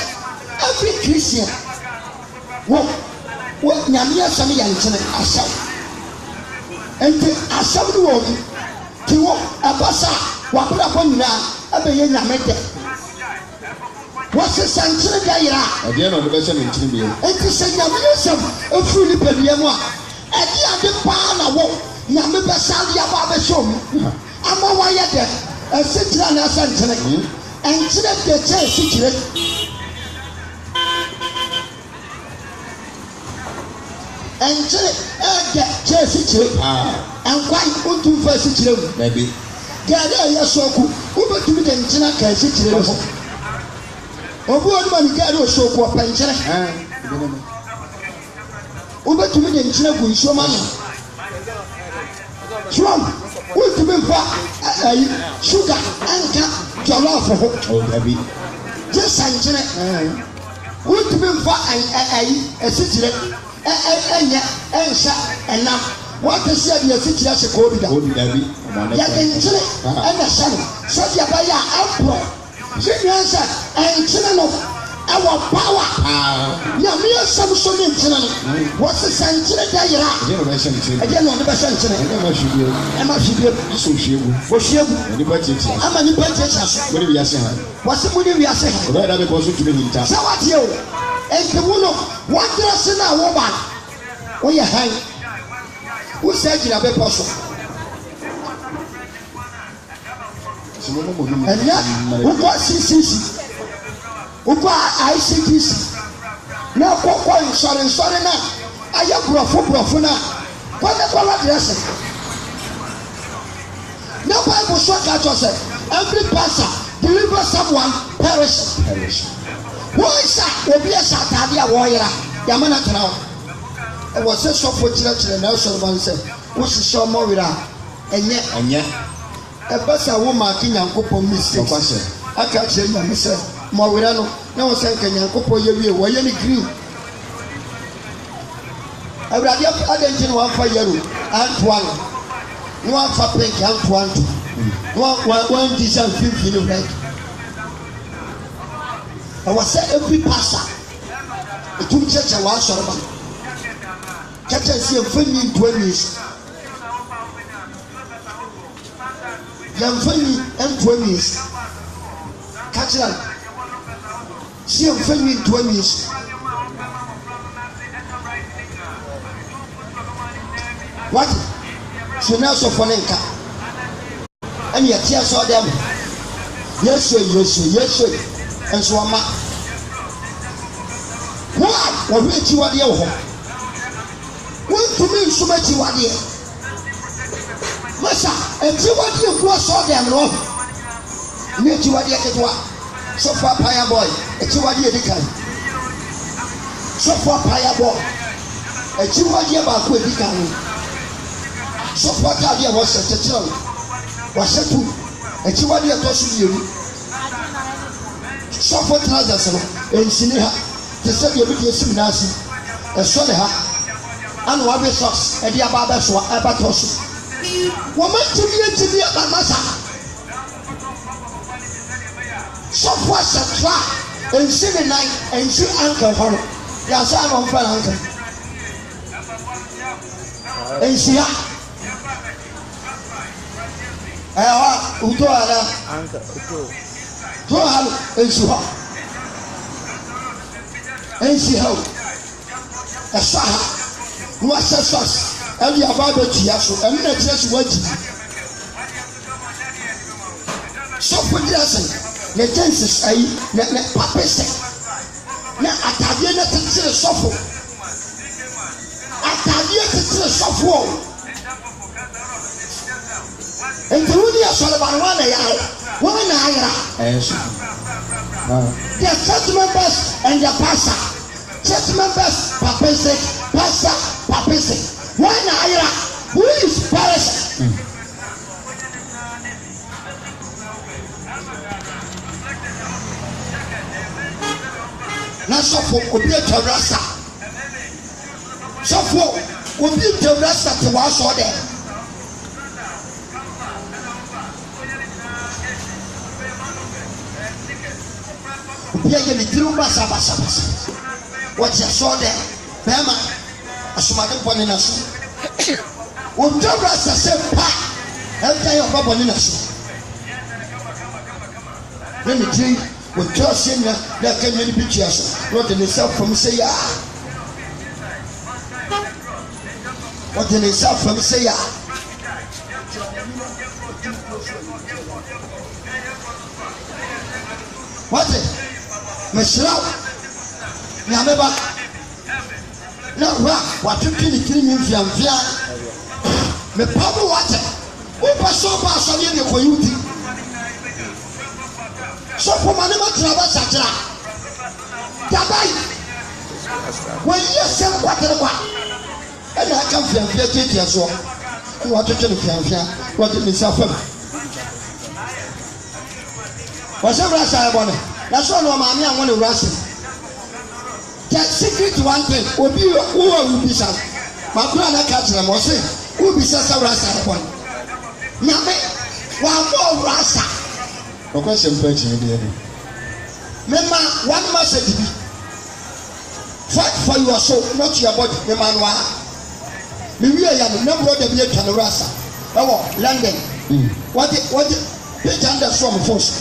every Christian wo nyame asɛm yɛ nkyene asɛm nti asɛm no wɔ mu nti wo ɛba sa wabrabɔ nyinaa ɛbɛyɛ nyame dɛ wɔse sɛ nkyene da yera a ɛdeɛ na ɔde bɛhyɛ ne nkyene bio nti sɛ nyame asɛm ɛfiri nipadua mu a ɛde ade paa na wo nyame bɛsade aba abɛhyɛ mu ama wayɛ dɛ ɛsikyire na ɛsɛ nkyene ɛnkyene deɛ kyɛ ɛsikyire ɛnkyene ɛdɛ kyɛ ɛsikyire ɛnkwan wontum fa ɛsikyire mu baabi gɛɛde ɛyɛ sɔɔko wobɛtumi de nkyene aka ɛsikyire no ho obi wɔ nima ne gɛɛde ɔsɔɔko ɔpɛ nkyene wobɛtumi de nkyene gu nsuo ma no Trump wontumi mfa ayi sugar ɛnka jɔlɔɔfo ho gye sankyene wontumi mfa ayi asikyire ɛnyɛ ɛnhyɛ ɛnam wɔte sɛ deɛ asikyire hyɛ kɔɔ bi da yɛde nkyene ɛna hyɛ no sɛdeɛ bɛyɛ a ɛmporɔ sɛ nnuan sɛ ɛnkyene no ɛwɔ power nyame asɛm so ne nkyene no wɔse sɛ nkyene da yera ɛdeɛ na ɔde bɛhyɛ nkyene ɛma hwebie wɔhwie gu ama nipa tiatia so wɔse mo ne wiase ha sɛ wateɛ o ɛnti wo no wɔdwerɛ se no a woba no woyɛ han wosɛ gyina bɛpɔ so ɛnɛ wokɔ CCC wokɔ ICTC na kɔkɔ nsɔre na ayɛ borɔfo na kɔne dressing na Bible so ka kyerɛ sɛ every pastor deliver someone perish wɔn sa obi ɛsa ataade a wɔyera yamma na tena hɔ ɛwɔ sɛ sɔfo kyerɛkyerɛ na ɛsɔre ma nsɛ wohyehyɛ ɔmɔ werɛ a ɛnyɛ ɛbɛsa wo maake Nyankopɔn mistakes aka kyerɛ nyame sɛ mɔwerɛ no na wo sɛ nka Nyankopɔn yɛ wie wɔyɛ ne green awurade adɛnkye ne wamfa yɛro antoa no ne wamfa pink antoa nto wandi sɛ mfimfini red ɛwɔ sɛ every pastor ɛtum kyerɛkyerɛ wɔasɔre ma kyɛkyɛ sɛ yɛmfa nyi ntoa nyi so yɛmfa nyi ntoa nyi so ka kyerɛ no sɛ yɛmfa nyi ntoa nyi so wate so na asɔfo ne nka ɛne yɛte asɔ dɛm yɛsue nso ɔma wo a wɔhwɛ akyiwadeɛ wɔ hɔ wontumi nsom akyiwadeɛ masa akyiwadeɛ gu asɔ dɛm no ne akyiwadeɛ ketewa sɔfo apaya boy akyiwadeɛ di kan sɔfo apaya boy akyiwadeɛ baako edi kan no sɔfo ataadeɛ a wɔhyɛ kyekyere no wɔhyɛ tu akyiwadeɛ ɛtɔ so mmienu sɔfo trousers no nsini ha te sɛ deɛ bi esi nyinaa si ɛsɔ ne ha ana wabe socks ɛde aba abɛsoa ɛbɛtɔ so wɔn ntumi ntumi abamasa sɔfo ahyɛ tra nsi ne nan nsi ankle hɔ no yasa ama nfa na ankle nsi ha ɛhɔ uto ara to ha nsi hɔ nsi ha ɛsɔ ha na wahyɛ socks ɛde aba abɛtua so ɛno na ɛkyerɛ sɛ wagyi sɔfo di ase na gyensis ayi na papa sɛ na atadeɛ no tetere sɔfo atadeɛ tetere sɔfo o nti wo ni asɔreba no wɔn na yɛ wɔn na ayera the church members and the pastor church members papese pastor papese wɔn na ayera who is perishing. Na sɔfo obi atwa rasta sɔfo obi atwa rasta te wasɔ dɛ obi ayɛ ne tiri basa wɔte asɔ dɛ bɛrima asomade bɔ ne na so otwa rasta sɛ pa ɛgya yɛ ɔba bɔ ne na so ne ne tiri wotwa ɔhyɛ nyina na ɛka nyina ne bi tua so na ɔde ne nsa fam sɛ yɛ a ɔde ne nsa fam sɛ yɛ a wɔte mehyira wo nyame ba na wo a watwetwe ne tiri mi mfiamfia mepa mo wɔte wopɛ sɛ ɔba asɔre ne kɔyi wo ti sɔfo ma ne ma tena ba sakyera dabai wɔyi asɛm kwatere kwa ɛna aka mfiamfia tiatia soɔ ɛna watwetwe ne mfiamfia wɔde ne nsa fam wɔsɛ wura sa ɛbɔ ne na so na ɔmaame a wɔne wura se the secret one thing obi wo a wubisa makora na ka kyerɛ mo se wubisa sɛ wura sa ɛbɔ ne nyame wɔabɔ wura sa ɔkɔ sɛ mpa kyerɛ deɛ ne mema one message bi fight for your soul not your body mema no a mewie ya no na brother bi atwa ne rasa ɛwɔ London wɔde page under from force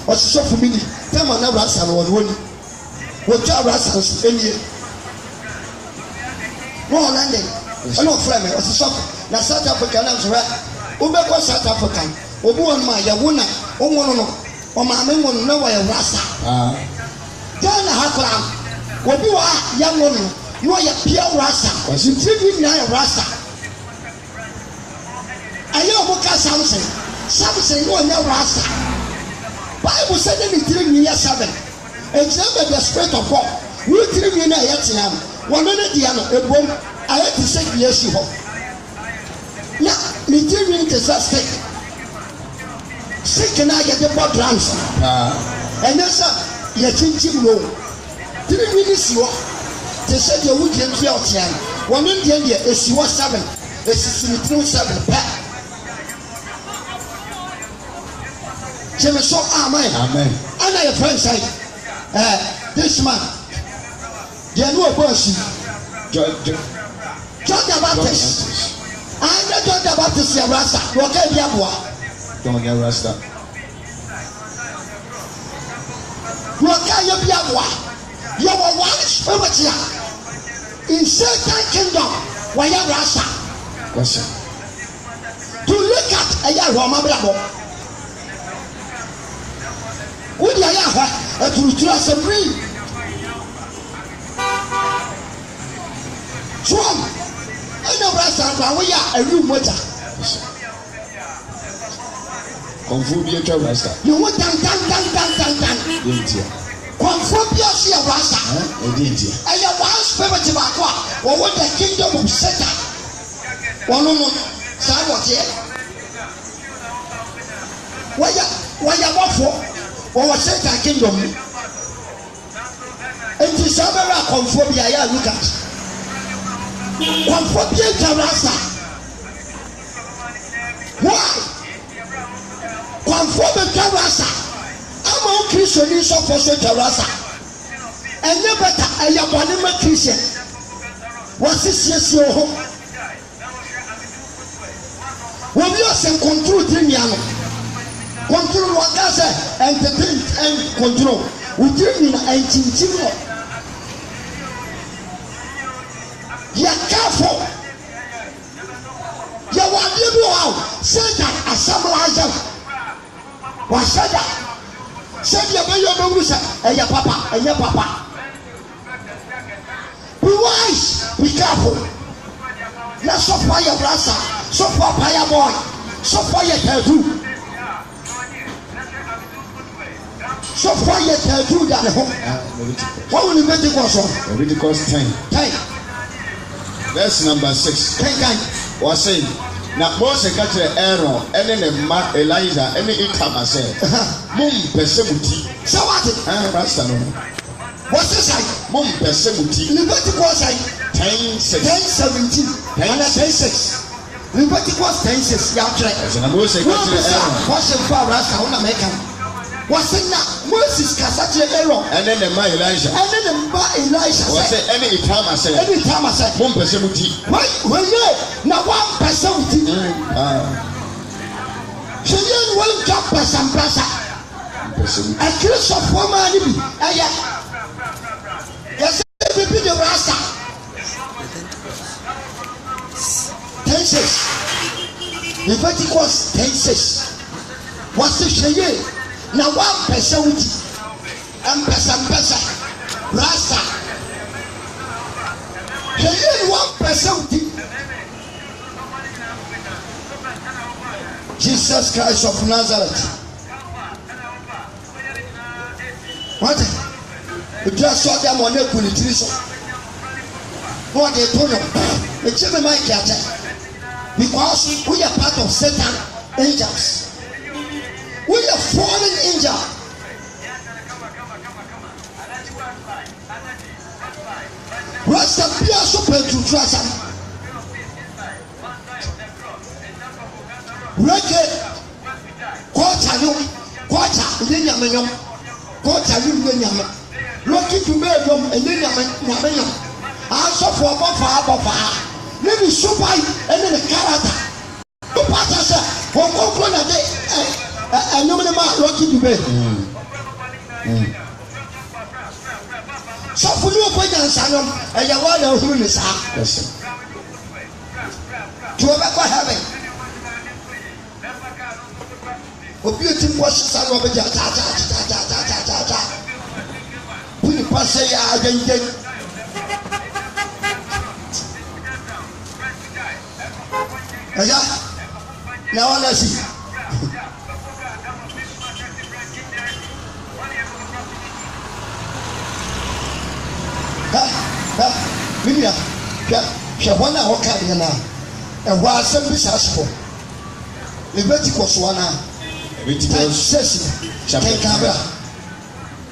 ɔsosɔ fumini tema na rasa no wɔni wɔtwa rasa so enie wɔn London ɛna ɔfrɛ me ɔsosɔ na South Africa na nso hɛ wobɛkɔ South Africa obi wɔn ma yɛ wo na ɔmo no ɔmaame wo no na wɔyɛ rasa Ghana ha koraa obi wɔ a yɛ wo no na ɔyɛ pure rasa ntiri bi nyinaa yɛ rasa ɛyɛ ɔmo ka Samson na ɔnyɛ rasa Bible sɛ ne tiri nwi yɛ 7 ɛgyina bɛ the spirit of God wo tiri nwi na ɛyɛ tea no wɔn ne deɛ no ebom ayɛ te sɛ deɛ esi hɔ na ne tiri nwi te sɛ stick na yɛde bɔ drums ɛnyɛ sɛ yɛkyinkyim no tiri nwi ne si hɔ te sɛ deɛ wo deɛ ntua ɔtea no wɔn deɛ esi hɔ 7 esisi ne tiri 7 pɛ. Jimmy so amen. Ana your friend say, this man, they know about you. John the Baptist. I know John the Baptist is Rasta. What can you do? Don't get Rasta. What can you do? You are one spirit here in Satan kingdom. Why you Rasta? Question. To look at a young woman. Wodi ayɛ ahɔ ɛturuturu asɛmri Trump ɛna wura sanfa woyɛ ɛri mogya kɔnfo bi atwa rasta ne ho tan yɛntia kɔnfo bi ɔso yɛ rasta ɛdi ɛyɛ one spirit baako a wɔwɔ the kingdom of Satan wɔn no saa wɔteɛ wɔyɛ bɔfo wɔwɔ Satan kingdom enti sɛ bɛrɛ akɔnfo bi ayɛ look at kɔnfo bi atwa rasta why kɔnfo bi atwa rasta ama wo kristoni sɔfo so atwa rasta ɛnyɛ bɛta ɛyɛ bɔne ma Christian wɔse siesie wo ho wɔbi ɔsɛ nkontoro tiri nnua no control what does entertain and control. We do mean and chinchino. You're careful. You want to do how? Say that assemblies them. What said that? Said you may your baby and your papa and your papa. Be wise, be careful. Let's so far your brother, so far your boy, so far your tattoo. So far your tattoo that home. What will you make it was on? Leviticus 10. Verse number 6. Was saying, now Moses catch Aaron and then the man Elijah and the Itama said, Mum Persemuti. So what? Rasta no. What's this like? Mum Persemuti. Leviticus 10:6. 10:17. 10:6. Leviticus 10:6. Yeah, try. So now Moses catch Aaron. What's the power Rasta on American? What's it now? Moses Kasachi Aaron. And then the man Elijah. And then the man Elijah. What's it? Any Itama said. Any time I said. Mum Persemuti. Why? Well, yeah. Now 1%. So you will jump some pressure. A case of woman. Yes, we be the Rasta. 10:6. Leviticus 10:6. What's the shame? Now 1%. And person. Rasta. Shame 1%. Jesus Christ of Nazareth. What? You just saw them on the politician. What they told them? The children might get it. Because we are part of Satan angels. We are fallen angels. Rasta Pia super to trust. Reggae, quarter, Linyam, quarter, Linyam, Lucky to Medium, and Linyam, also for Buffa, maybe super, and then a character. No pastor, one corner day, and no man lucky to bed. So for you, and your water who is to ever heaven. Beauty was son of a Put the passay again. Now I see. Media, Shawana Okadiana, and while some business for Leviticus 1.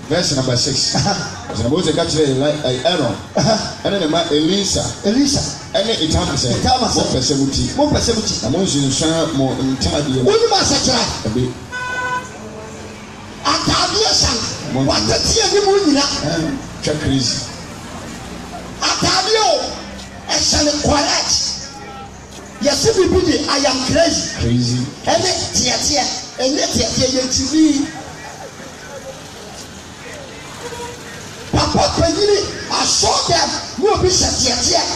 Verse number 6. So Moses catch Aaron, and then the man Elisa, and then Itama said, One percent. And Moses shall more entirely. What do I say? What the check crazy. Atavio, excellent quiet. Yes, if you I am crazy. And let TV. Papa Pegini, I saw them. No be here.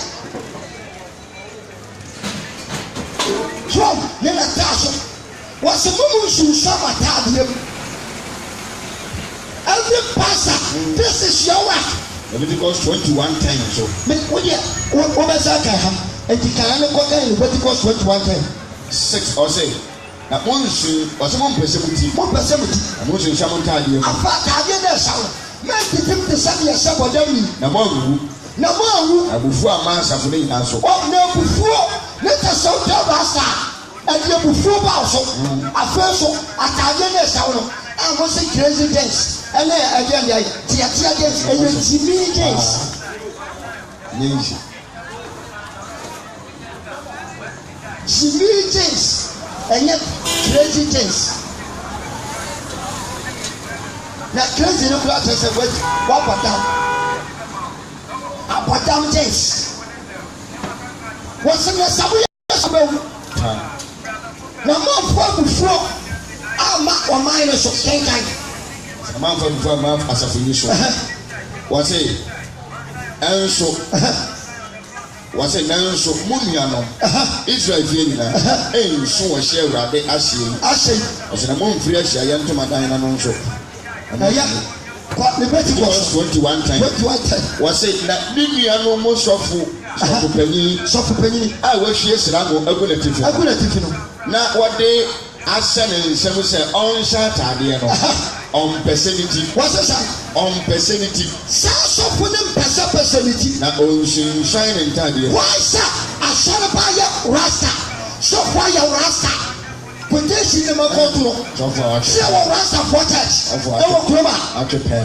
From Nenatasha was a woman who saw him. Every pastor, this is your work. Leviticus 21:10. So, what was that? And you can only go in Leviticus 21:10. 6 or say. Now, Moses was a 1%. 1%. And Moses shall not tell you. I make the people to send yourself on them. Now, I before a man suffering also. Oh, no, before let us so tell us and you before also. I first so I tell you sound. I was a crazy dance. And then again, Tia dance and then Jimmy dance. Jimmy dance and yet crazy dance. Now crazy look like I said, what about that? About that dance. What's in the subway? Now, more before I'm not on minus of 10 times. A man from before mouth as a finish. What's it? And so was a nanso mumiano Israel viena so was share rade ashe was a mom free as I am to Madina nonso Leviticus 21 times was it that mumiano most of penny I wish yes rago agulative now what they ascend and some say on Saturday on personality on personality so for them personality na on shine and tidy why sir ashara baya rasta so why your rasta potential them go to so for say our rasta for church our kroma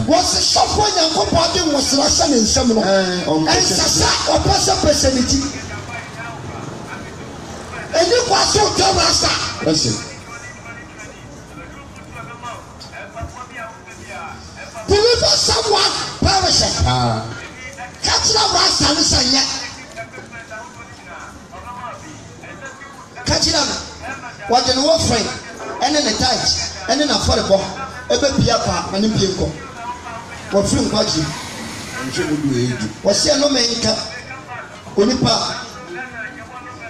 was so for Yankopon dem was rasta in some no and sasa or personality and you was so rasta listen deliver someone perishing. Catch the rasta and say, catch them. What you know, friend, and then a tight, and then a football, a baby up, and in Pico. What film was you? Was there no man? Unipa,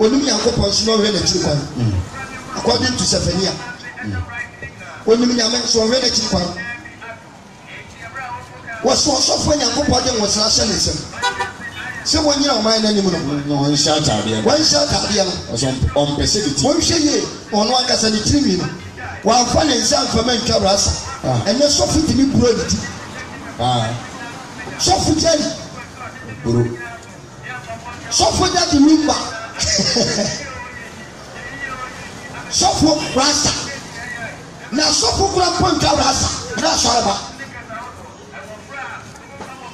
Unimian coupons no relative one. According to Sephania, Unimian so relative one. Was so for Yankopon was last sentence. So when you are mine anymore, no shout out there. One shout out there was on Pacific. One shade on one as a tree. While finding some for men cabras and then so fit to be broad. So for jelly. So for that lumba. So for rasta. Now so for grandpa cabras. That's all about.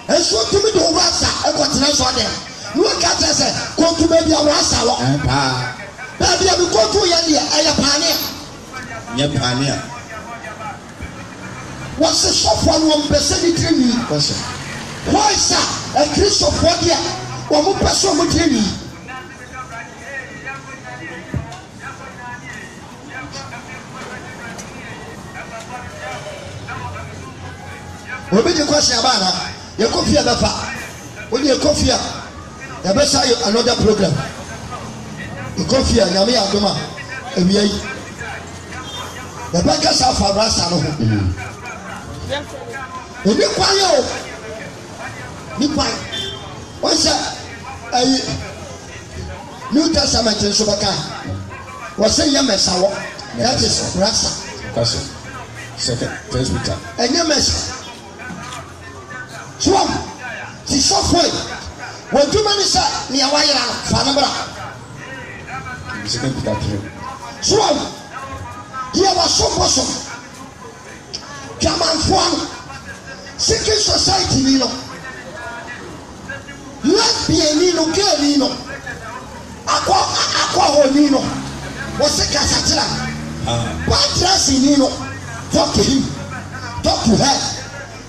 And so to me, the rasta, I got to answer them. Look at us, go to maybe a rasta. Baby, I will go to Yandia, I am pioneer. What's the shop for 1% training? Why, sir, a Christoph Wadia, or person with training? We'll be the question about her. You coffee at the far. When you coffee, you better say another program. You coffee and Yami Adoma, and we the bankers are for Rasta. You be quiet. Be quiet. What's that? New Testament in Subaka was saying Yamasawa. That is Rasta. Second, first Peter. And Yamas. Swam, the software. When too many say, near wire, Fanabra. Second Peter 3. Swam, here was so awesome. Come on, Fwan. Secret society, Nino. Lesbian Nino, gay Nino. Aqua Nino. Was a Casatla. Patrasi Nino. Talk to him. Talk to her.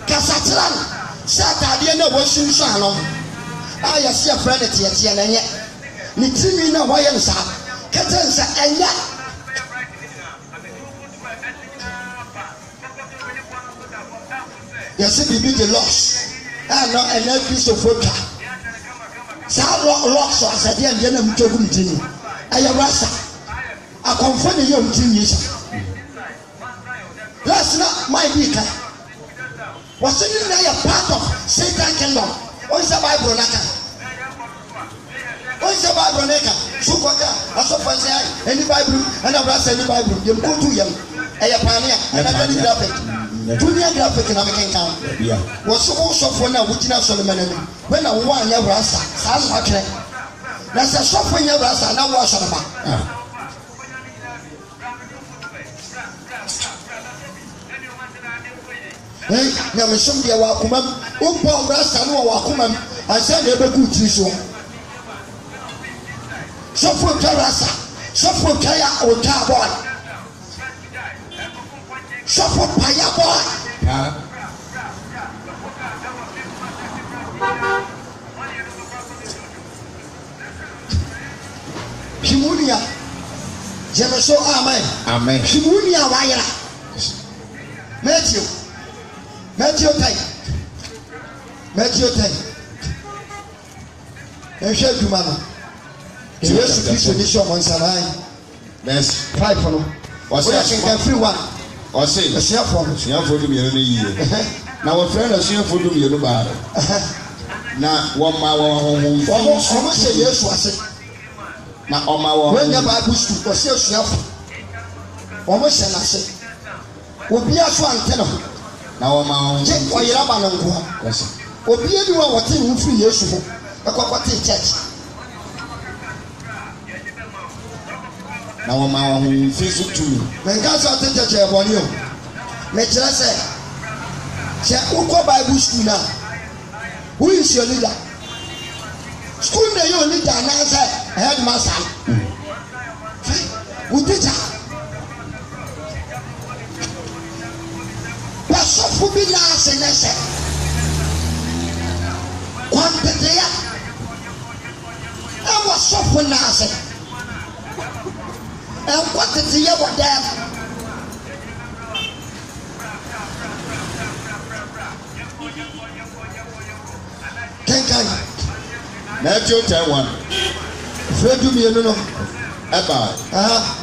Casatlan. Saturday no was soon salon. I see a friend at yet and yet. Nitimi no why and sa. Catanza and yet. Yes, it be the loss. I know an piece of vodka. Sa loss as at the end of the meeting. I am Rasta. I confirm the young teenagers. That's not my weaker. Was it a part of Satan kingdom? What is the Bible? What is the Bible? So, I saw any Bible, and I've asked any Bible. You go to him, a pioneer, and a very graphic. Junior graphic in American town. Was so also for now, which now Solomon. When I want your rasta, sounds like that's a shop when your rasta, now wash about. Now, somebody will come up, Umpa Rasta, no, will come up. I said, they were good to so. So for Rasta, so for Kaya or Taboy, so for Paya boy. Shimunia, Jemeso, amen. Shimunia, Wire, Matthew. Matthew 10. ehwe adwuma no Yesu Kristo ni so monsanan yes 5 no ɔsɛ can free one ɔsɛ suafo dum yɛno no yie na wɔfrɛ no suafo dum yɛno baa na wɔma wɔn ɔmo hyɛ Yesu ase na ɔma wɔn when your Bible school ɔsɛ suafo ɔmo hyɛ n'ase obi aso antena na wɔma wɔn gye ɔyera ba no nkoa obi bi wɔ wɔte ho firi Yesu ho ɛkɔkɔte church na wɔma wɔn fi so tumi menka sɛ ɔte church ɛbɔne o mekyerɛ sɛ wokɔ Bible school na who is your leader school na yɛ leader anaasɛ headmaster wo teacher pasɔfo bi naase ne sɛ kwanteteya ɛwɔ sɔfo naase ɛnkwateteya wɔ dɛm kenkan Matthew 10:1 fɛdu mienu no ɛba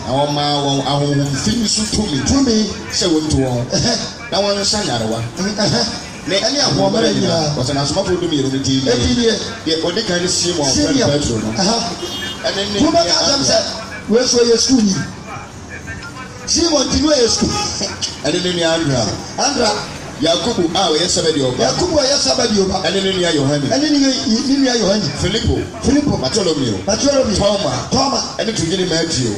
na wɔma wɔn ahohomfi so tumi sɛ wɔntu wɔn na wɔn nsa nyarewa ne ɛne ahoɔmara nyinaa wɔsɛ na asomafo dum yɛno no ti deɛ ɔde kan ne Simon Petro no ɛne ne kuma ka sɛm sɛ wɔaso yɛ school ni Simon ti no yɛ school ɛne ne nua Andra Yakubu a ɔyɛ Sebedi ɔba ɛne ne nua Yohane Filipo Bartolomeo Toma ɛne tugini Matthew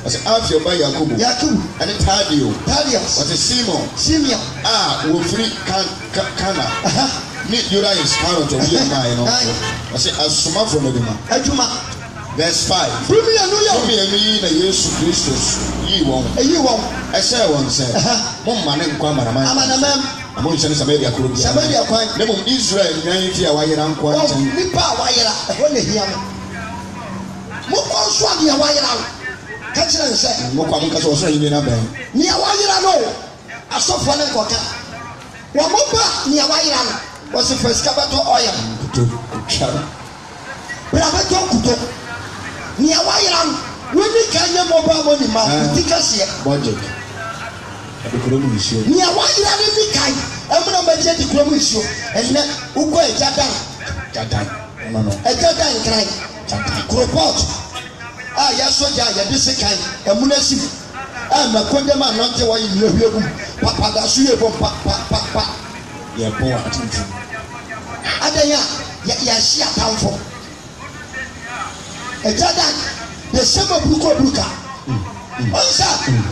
wɔsɛ Alfio ba Yakubu ɛne Thaddeus wɔsɛ Simon a wɔfiri Kana ne Judas Iscariot ɔyɛ maa no wɔsɛ asomafo no de ma adwuma verse 5 Fumi yi na Yesu Kristo yi wɔn ɛhyɛ wɔn sɛ momma ne nkwa amanamam amo nhyɛ ne Samaria kuro bi ne mom Israel nwan fi a wayera nkwa nkyɛn nipa a wayera ɛhɔ na hia mo mokɔ nso a nea wayera no ka kyerɛ ne sɛ mokɔ mo nkasa ɔsoro yie na bɛn nea wayera no asɔfoɔ ne nkɔka wɔn mo ba nea wayera no wɔsi fɛ sika bɛtɔ ɔyɛ bra bɛtɔ kuto nea wayera no wani ka nye mobile money ma kuti kɛseɛ budget kurom nsuo nea wayera no ni kan ɛmuna mɛgye di kurom nsuo ɛnɛ wokɔ agya dan nkran kuropɔt a yɛsogya yɛde se kan ɛmuna sim a makonde ma nɔnte wɔyɛ yɛhwie gum papadaso yɛ bɔ pa yɛbɔ atentim adɛn a yɛahye atamfo agya dan yɛsɛma buruka ɔnsa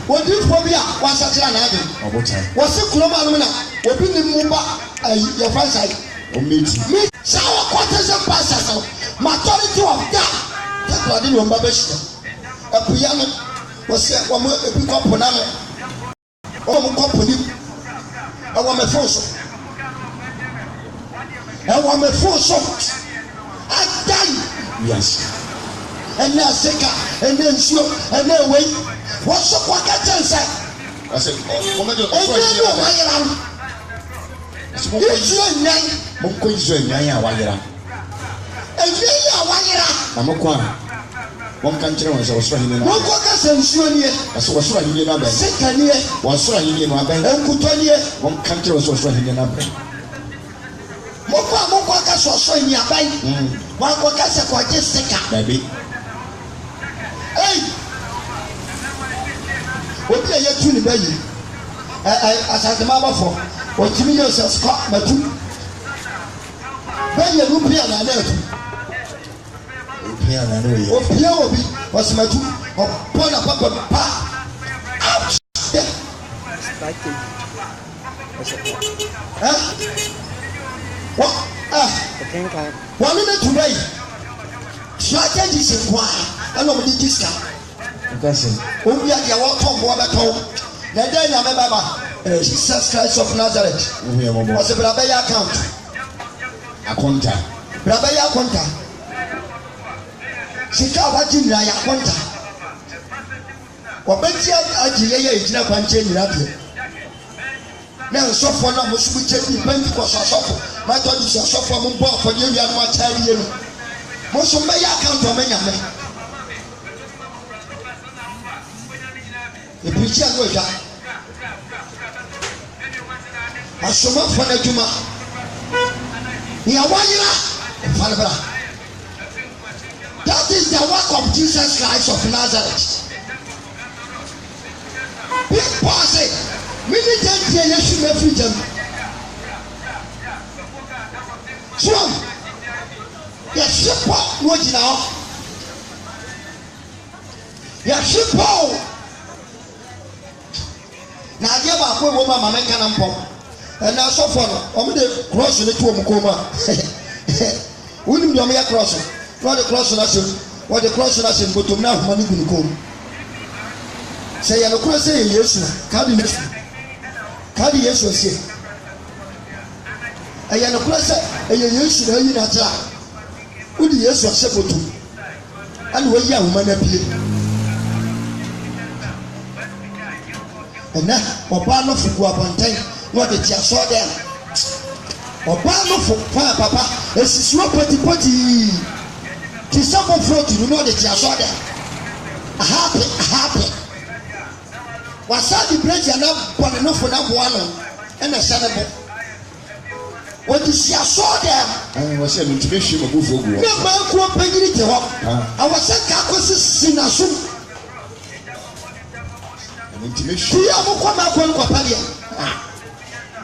wɔdifoɔ bi a wasakyera n'ade wɔse kurom anom na obi ne mu ba yɛfa nsae saa wɔkɔte sɛ pasa sɛ majority of that takrade ne wɔmba bɛhyia apuya no wɔsɛ wɔm ebi kɔpo na no wɔm kɔpo nim ɛwɔ mefo so adan yes ɛnɛ aseka ɛnɛ nsuo ɛnɛ ewei wɔsɔ kɔkɛ kyɛn sɛ ɛnɛ no wayera no Israel nyan monkɔ Israel nyan a wayera ɛnɛ a wayera na mokɔ a wɔnka nkyerɛ wɔn sɛ wɔsoro ahenni no wɔnkɔ kasa nsuo nie ɛsɛ wɔsoro ahenni no abɛn seka nie wɔsoro ahenni no abɛn nkutɔ nie wɔnka nkyerɛ wɔn sɛ wɔsoro ahenni no abɛn mokɔ kasa ɔsoro ahenni abɛn wɔnkɔ kasa kɔgye seka baabi obi a yɛtu ne bɛyi asantema abɔfo ɔtumi yɛ sɛ sika matu bɛyɛ no pia na ana atu opia obi ɔsɛ matu ɔpɔ na papa pa ouch wɔne ne tu bɛyi strategy si nkoa ɛna ɔmde gye sika obi a deɛ wɔtɔn boɔ bɛtɔn na ɛdɛ nyame bɛba Jesus Christ of Nazareth ɔsɛ bra bɛyɛ account akonta bra bɛyɛ akonta sika a wagye nyina yɛ akonta wɔbɛgye agye yɛyɛ ɛgyina kwankyɛ nyina deɛ na nsɔfoɔ no a mosom kyɛ bi Pentecost asɔfo Methodist asɔfo a mombɔ afɔdeɛ wia no makyare yie no Most of my account of many. The preacher goes out. I saw my father Juma. He are one. That is the work of Jesus Christ of Nazareth. People say, many times you should have freedom. So, yes, simple, what you know? Yes, simple. Now, I give up with woman, my can pop. And now, so far, I'm the cross in the two of Coma. Wouldn't you make a cross? Not the cross on us, what the cross on us in Bottom now, money will come. Say, I'm a cross, say, yes, Cardi, Cardi, yes, was here. I am a cross, and you used to know you not. Who the yes was separate to? And where young man appear. And now, Papa, for go up on time, what did you saw them? Papa, for Papa, it's not potty. To some of you know that you saw them. Happy. Was that the bread you love one enough for that one and a senable? What is you saw them? I was saying to make sure before go. No man could pay it to walk. I was a carcass in a soup. Intimation.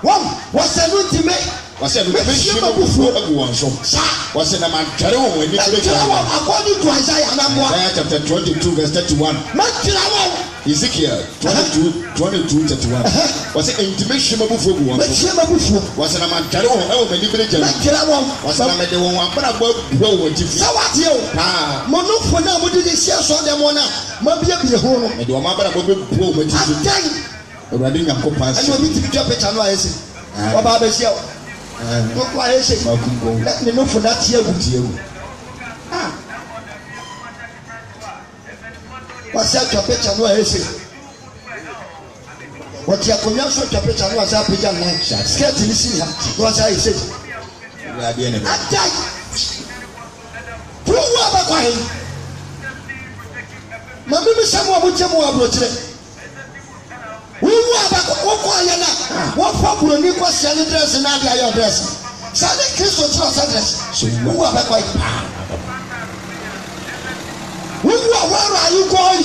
One was a ultimate. Was a before everyone. So, was a man carry on when you according to Isaiah chapter 22, verse 31. Ezekiel 22:31. Was it intimation before one? Was a man carry on when you village? Was a man the one but about what you say? Monofona would you see us on them one? Maybe a home. And your mother will be poor with you. Running a compass. And you'll be to drop it on my essay. What about the show? Look why I say, let me know for that here with you. What's that your picture? No, I say. What your commercial picture was up with your name? Scared to listen. What I said. I died. Who were crying? Mamma, someone would tell more about it. Who were what popular new question address and your address? Sunday Christian address. So who are quite? Where are you going?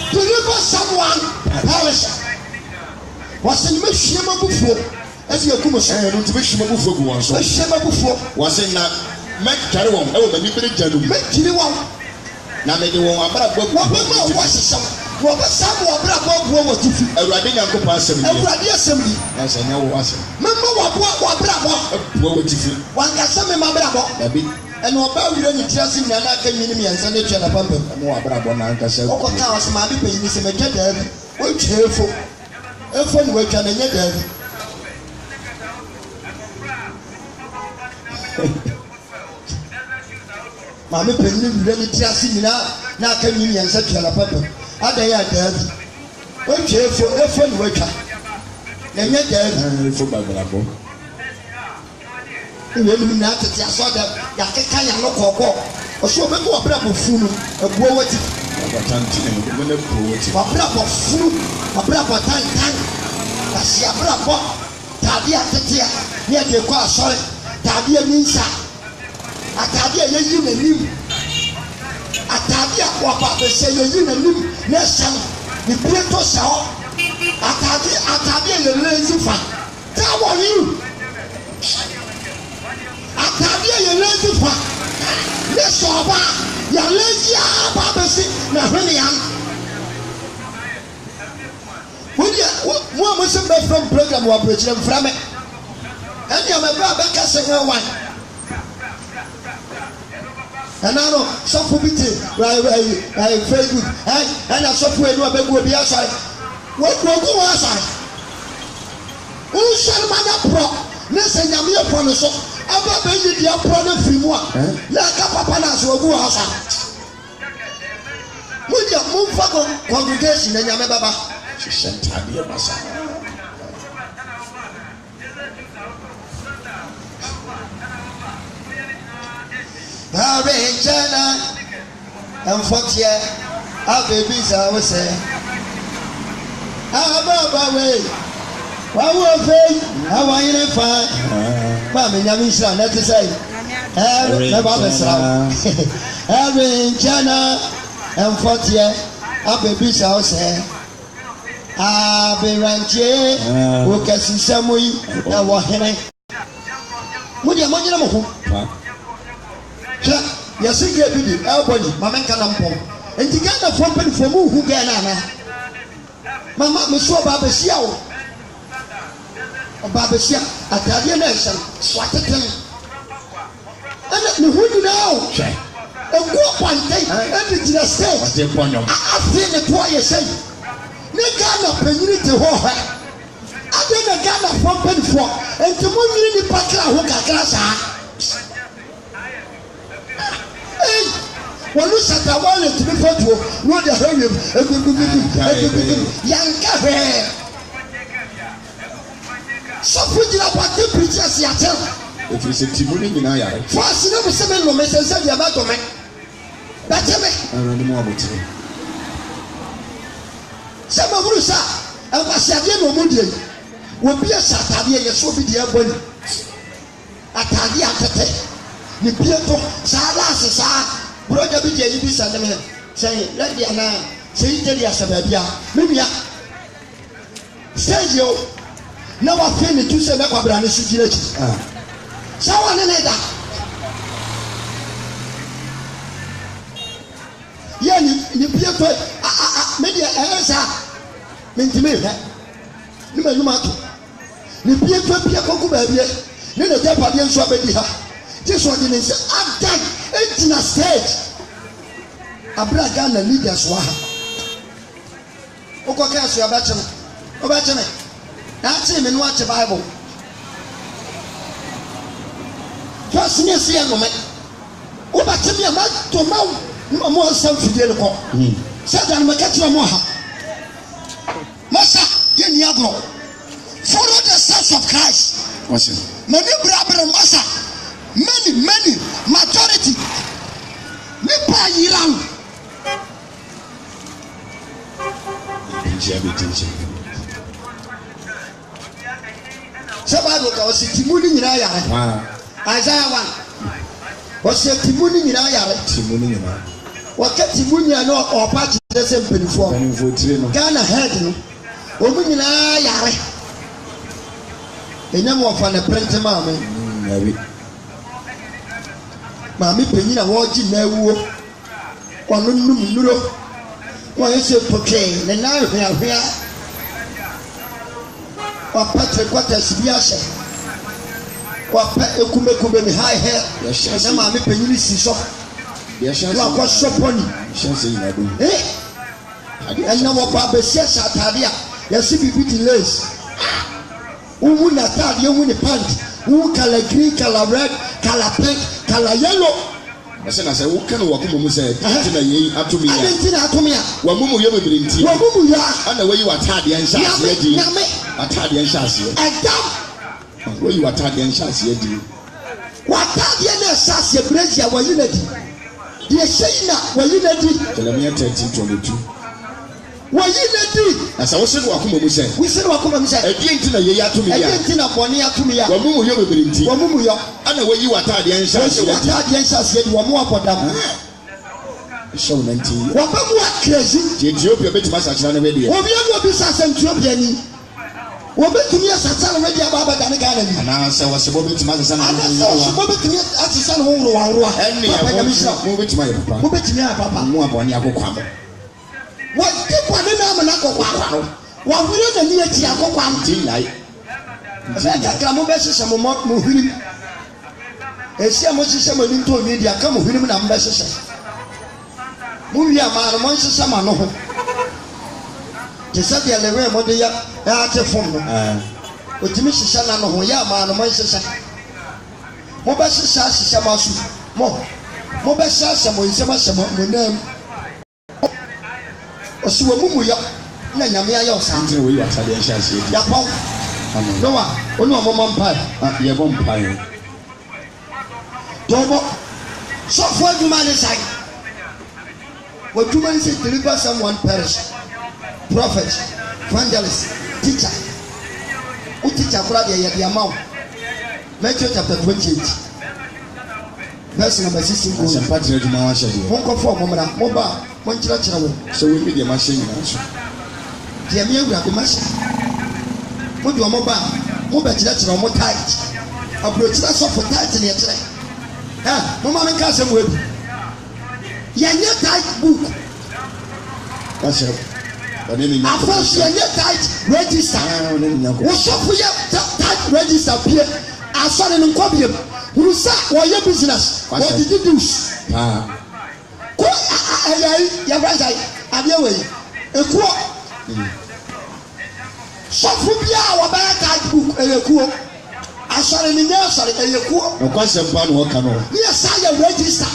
To look for someone perish. Was in Mishima before as your Kumas and to Mishima before was a shema before was in that make carry on over the Nibbly make you one. Now make you one about what some what a riding uncle passing a radio assembly as I know was. Remember what one got some in my bravo. And about you any trust in Nana Community and Sunday Channel Pump and more about Bonanca said, "Oh, cows, my people, you see, make it heavy. Wait, cheerful. A fun work and a net heavy. Mammy Penny really trust in now community and such a pump. Are they at heavy? Wait, cheerful, a fun worker. And yet, for Babylon. Not that I saw that Yakaka and Loco, or so before a brab of food, a poet, a brab of food, a brab of time, a sea brab, Tadia Tetia, near the car, sorry, Tadia Nisa, a Tadia Yin, a Tadia Wapa, say Yin and Nim, Nation, the Plato Saw, a Tadia, the lazy fan. Tell on you. Atadia ye lazy fa. Let's over. Ya lazy ababesi na hweniam. Wo mo sem be from program wa preacher mframe. Eni am ba be ka se wan. And now so for biti right very good. And so for enu abegu obi asai. Wo go asai. Who shall man pro? Listen, I'm here for the so. I'm not paying the problem free one. Like a papa nas will go outside. Would you move for congregation and Yamaba? She sent Tabia Massa. Jana and 40 our babies I will say Baba way what will they how are you fine Mammy Yamisha not to say Jana and 40 our babies I will say Ranche who can see some way now what would you imagine yes, you get it. Everybody, Mamma Calampon. And to get the company for who get Anna. Mamma, Monsieur Babasia. Babasia, a Italian nation, Swatton. And who you know? A walk one day, and it's the state. I feel the toy say. Negana penny to her. I didn't get a company for, and to move in the Patra who got glass. When you sat a while to be put to know the hurry, Yanka hair. So put it up at the preachers, Yatel. If you say Timuni in Aya, first, never 7 moments and said about to make that. I run more about it. Some of Rusa, and Passagian Moody will be a Saturday, a so be the airborne. Atadia Tate, Nipiato, Salas, Brother BJ, you say, let the Anna say, tell you, Sabia, maybe say you. Now I feel it to say that I'm a situation. Someone in that. Yeah, you Pietro, maybe a answer. Mentimate, no matter. You Pietro Piaco, baby, then the Japanese Swabedi. This one didn't say, I'm dead. It's in a stage. Abraham and Lydia Swaha. Okokas, you are better. Obachame. That's him and watch the Bible. Just near see a moment. Obachame, I'm not to know more something. Said I'm a catcher Moha. Massa, Yeniago. Follow the steps of Christ. What's it? Many brother Massa. Many majority Nipa Iran Sabago was Timuni in Isaiah 1 was a Timuni in Ayare Timuni what kept Timuni or party the same penny for Ghana head woman in Ayare a number of an apprentice mammy. Mammy Penina watching their war. One nuro. Why is it portraying? And now we are here. What Patrick, what has Biasha? What Kumbe high hair? Yes, and Mammy Penini sees up. Yes, I was so funny. Eh? And now what Baba says at Tadia. Yes, if you beat lace. Who would not tell you win the pant? Who color green, color red, color pink, color yellow. I said, what kind of Wakumu said? I didn't know. Wamumu, you will be in tea. Wamumu, and the way you are tidy and shassi, a tidy and shassi. And where you are tidy and shassi. What tidy and shassi, Brazil, were unity. The Shayna, were unity. Jeremiah 13:22. Were unity. As I was saying, Wakumu said, we said, Wakumu said, again to the year to me, again to Bonia to me, Wamumu, you will be in tea. Wamumu, and the way you are tidy and shassi, one more for them. So many. What crazy? Ethiopia bet Massachana radio. What you be Ethiopia? What bet to me as a son of Baba Danagan? And I was about to Massachana. I was to me as a son of move it to my papa. Move it to me, Papa. More upon Yako. What did one in Amanako? What will you near Tiago Quanti like? Clamobesses and Mok Muhim. A Siamosis into media come with him and ambassadors. Move your man amongst the summer. No, the Sadia Lewe Modia, Arte Form. With Mrs. Sana, no, Yaman amongst the sun. Mobasses Samasu. Mobasses Samuel name. Osuwamuya, Nanyamia something we are Italian chassis. Yapon. No one, Mamma Pie, your vampire. Dobo, So for you man inside. What you man say deliver someone perish. Prophet, evangelist, teacher. Who teacher for the amount? Matthew chapter 28. Verse number 16. One conform mobile, one church. So we need a machine. The American the machine. Put your mobile church or more tight. Approach that for tight in your tray. Mama can't say, well, you're tight book. That's it. But then I first you're tight register. What's up for your tight register here? I saw an inquiry. Who said, what your business? What did you do? Your right eye, and your way. A quote. So, for me, our bad tight book, and a quote. I saw an nursery, and a quote. No question, one walk on. Yes, I register.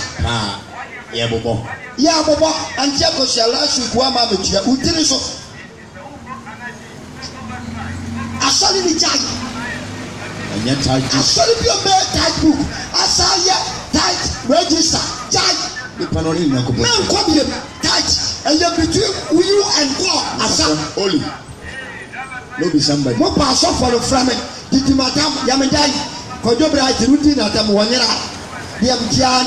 Yeah, Bobo. Yeah, Bobo, and Jacob shall last week. One moment, who did it so? I saw in the giant. And yet, I saw it be a bad tight book. I saw ya tight register. Giant. The Panolina come here tight. And you're between you and God. I saw only. No be somebody. What pass off for the framing? Did you, Madame Yamandai? Kodobra, the routine at them 1 year. The Amtian,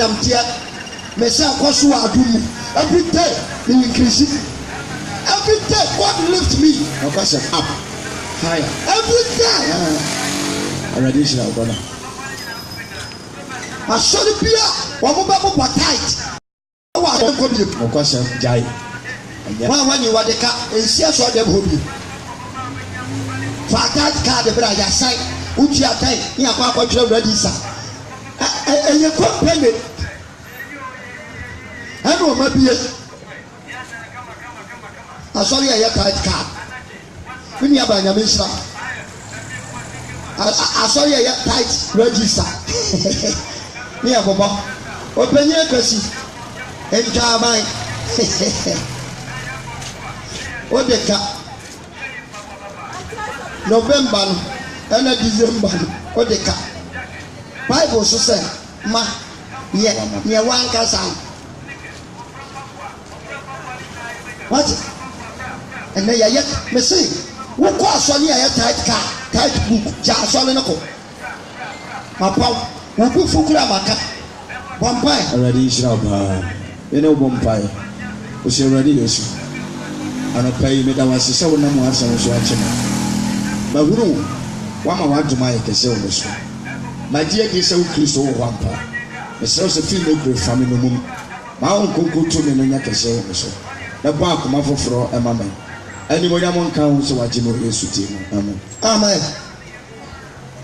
Messiah Kosua Adumi. Every day, they increase it. Every day, God lift me. No question up. Higher. Every day. Already, she has gone. I saw the beer. One more tight. No question, Jai. When you are the car, and see us all them hobby. For that car, the brother side, which you are tight, you are going to register. And you can't pay it. I know, maybe I saw you a tight car. When you are by your mission, I saw you a tight register. Yeah, Bobo. Open your question. Enjoy mine. What the car? November and December. What the car? Bible so say, ma, yeah, one cousin. What? And then yet, me say, who calls on a tight car, tight book, jar solinoko. My pal, who put Fukuramaka. One pie. Already, shall you know, one pie. Was already useful. And I pay me that was so number one, so watching. But who know, one I want to my castle. My dear, this old Christo Wampa. The source of female great family no moon. My uncle could to me in Yakasel. The bark, my for a mamma. Anybody among counts so what you know is with him. Amen.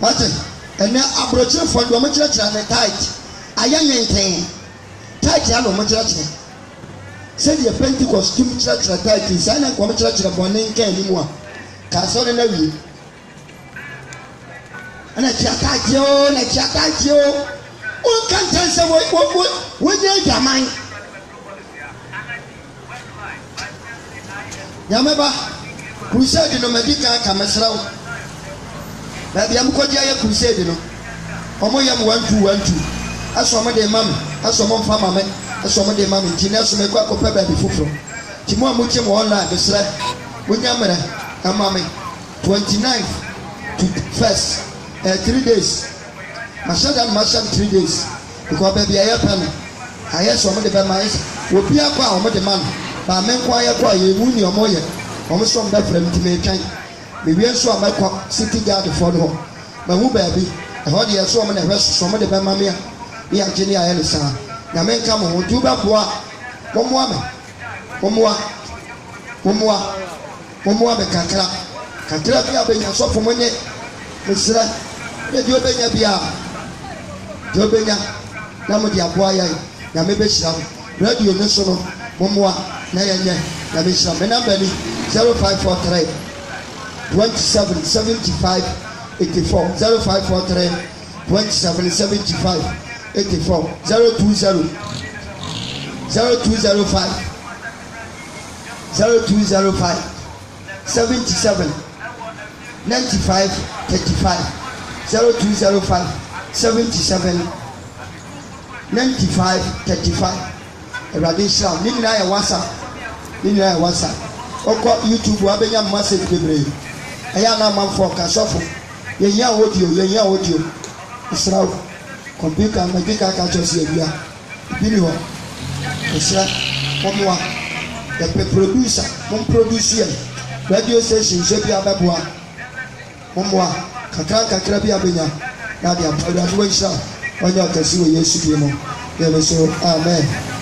Martin, and now I brought you for the church and the tight. I am maintain. Tight, I know my church. Said the Pentecost church and tight is I know church of one name anymore. Castle in a week. And I chat you, and I chat you. Who can tell someone what you your mind? Yamaba, crusade no medical camasrao. That the Amkodia crusade no. Omoyam 1212. As some of the mammy, as some of family, as some of the mammy, Tinas make a pepper before. Timo Mutim online, the slab, Williamana, and mammy, 29th to 1st. 3 days. Mashan 3 days. Because baby, I have I have some of the Bamas will be up on the man. But men quiet for you, Mooney or Moya, almost from that friend to make time. Maybe I saw my city guard for home. But who baby, I heard you saw many rest some of the Bamamia. We are Jenny Elisa. Now men come on, do back one woman. One more, Kakra. Kakra, we are being a soft for money. Mr. Jobenya Bia Jobenya Namudi Abuaya, Namebesham, Radio National, Momoa, Nayanya, Namisham, Menabeli, 0543 27 75 84, 0543 27 75 84, 020 0205 0205 77 95 35 0205 77 9535 awurade nhyira ne nyinaa yɛ whatsapp ɔkɔ YouTube wabɛnya message bebree ɛyɛ ana amanfoɔ kasɔfo yɛnyɛ audio ɛsra wo computer magika ka kyerɛ sɛ awia bi ni hɔ ɛsra mɔmoa yɛpɛ producer produce yɛ radio station nso bi abɛboa mɔmoa kakra bi abɛnya na de awurade wɔnhyira ɔnyɛ ɔkɛse wɔ Yesu bi mu yɛbɛ so amen.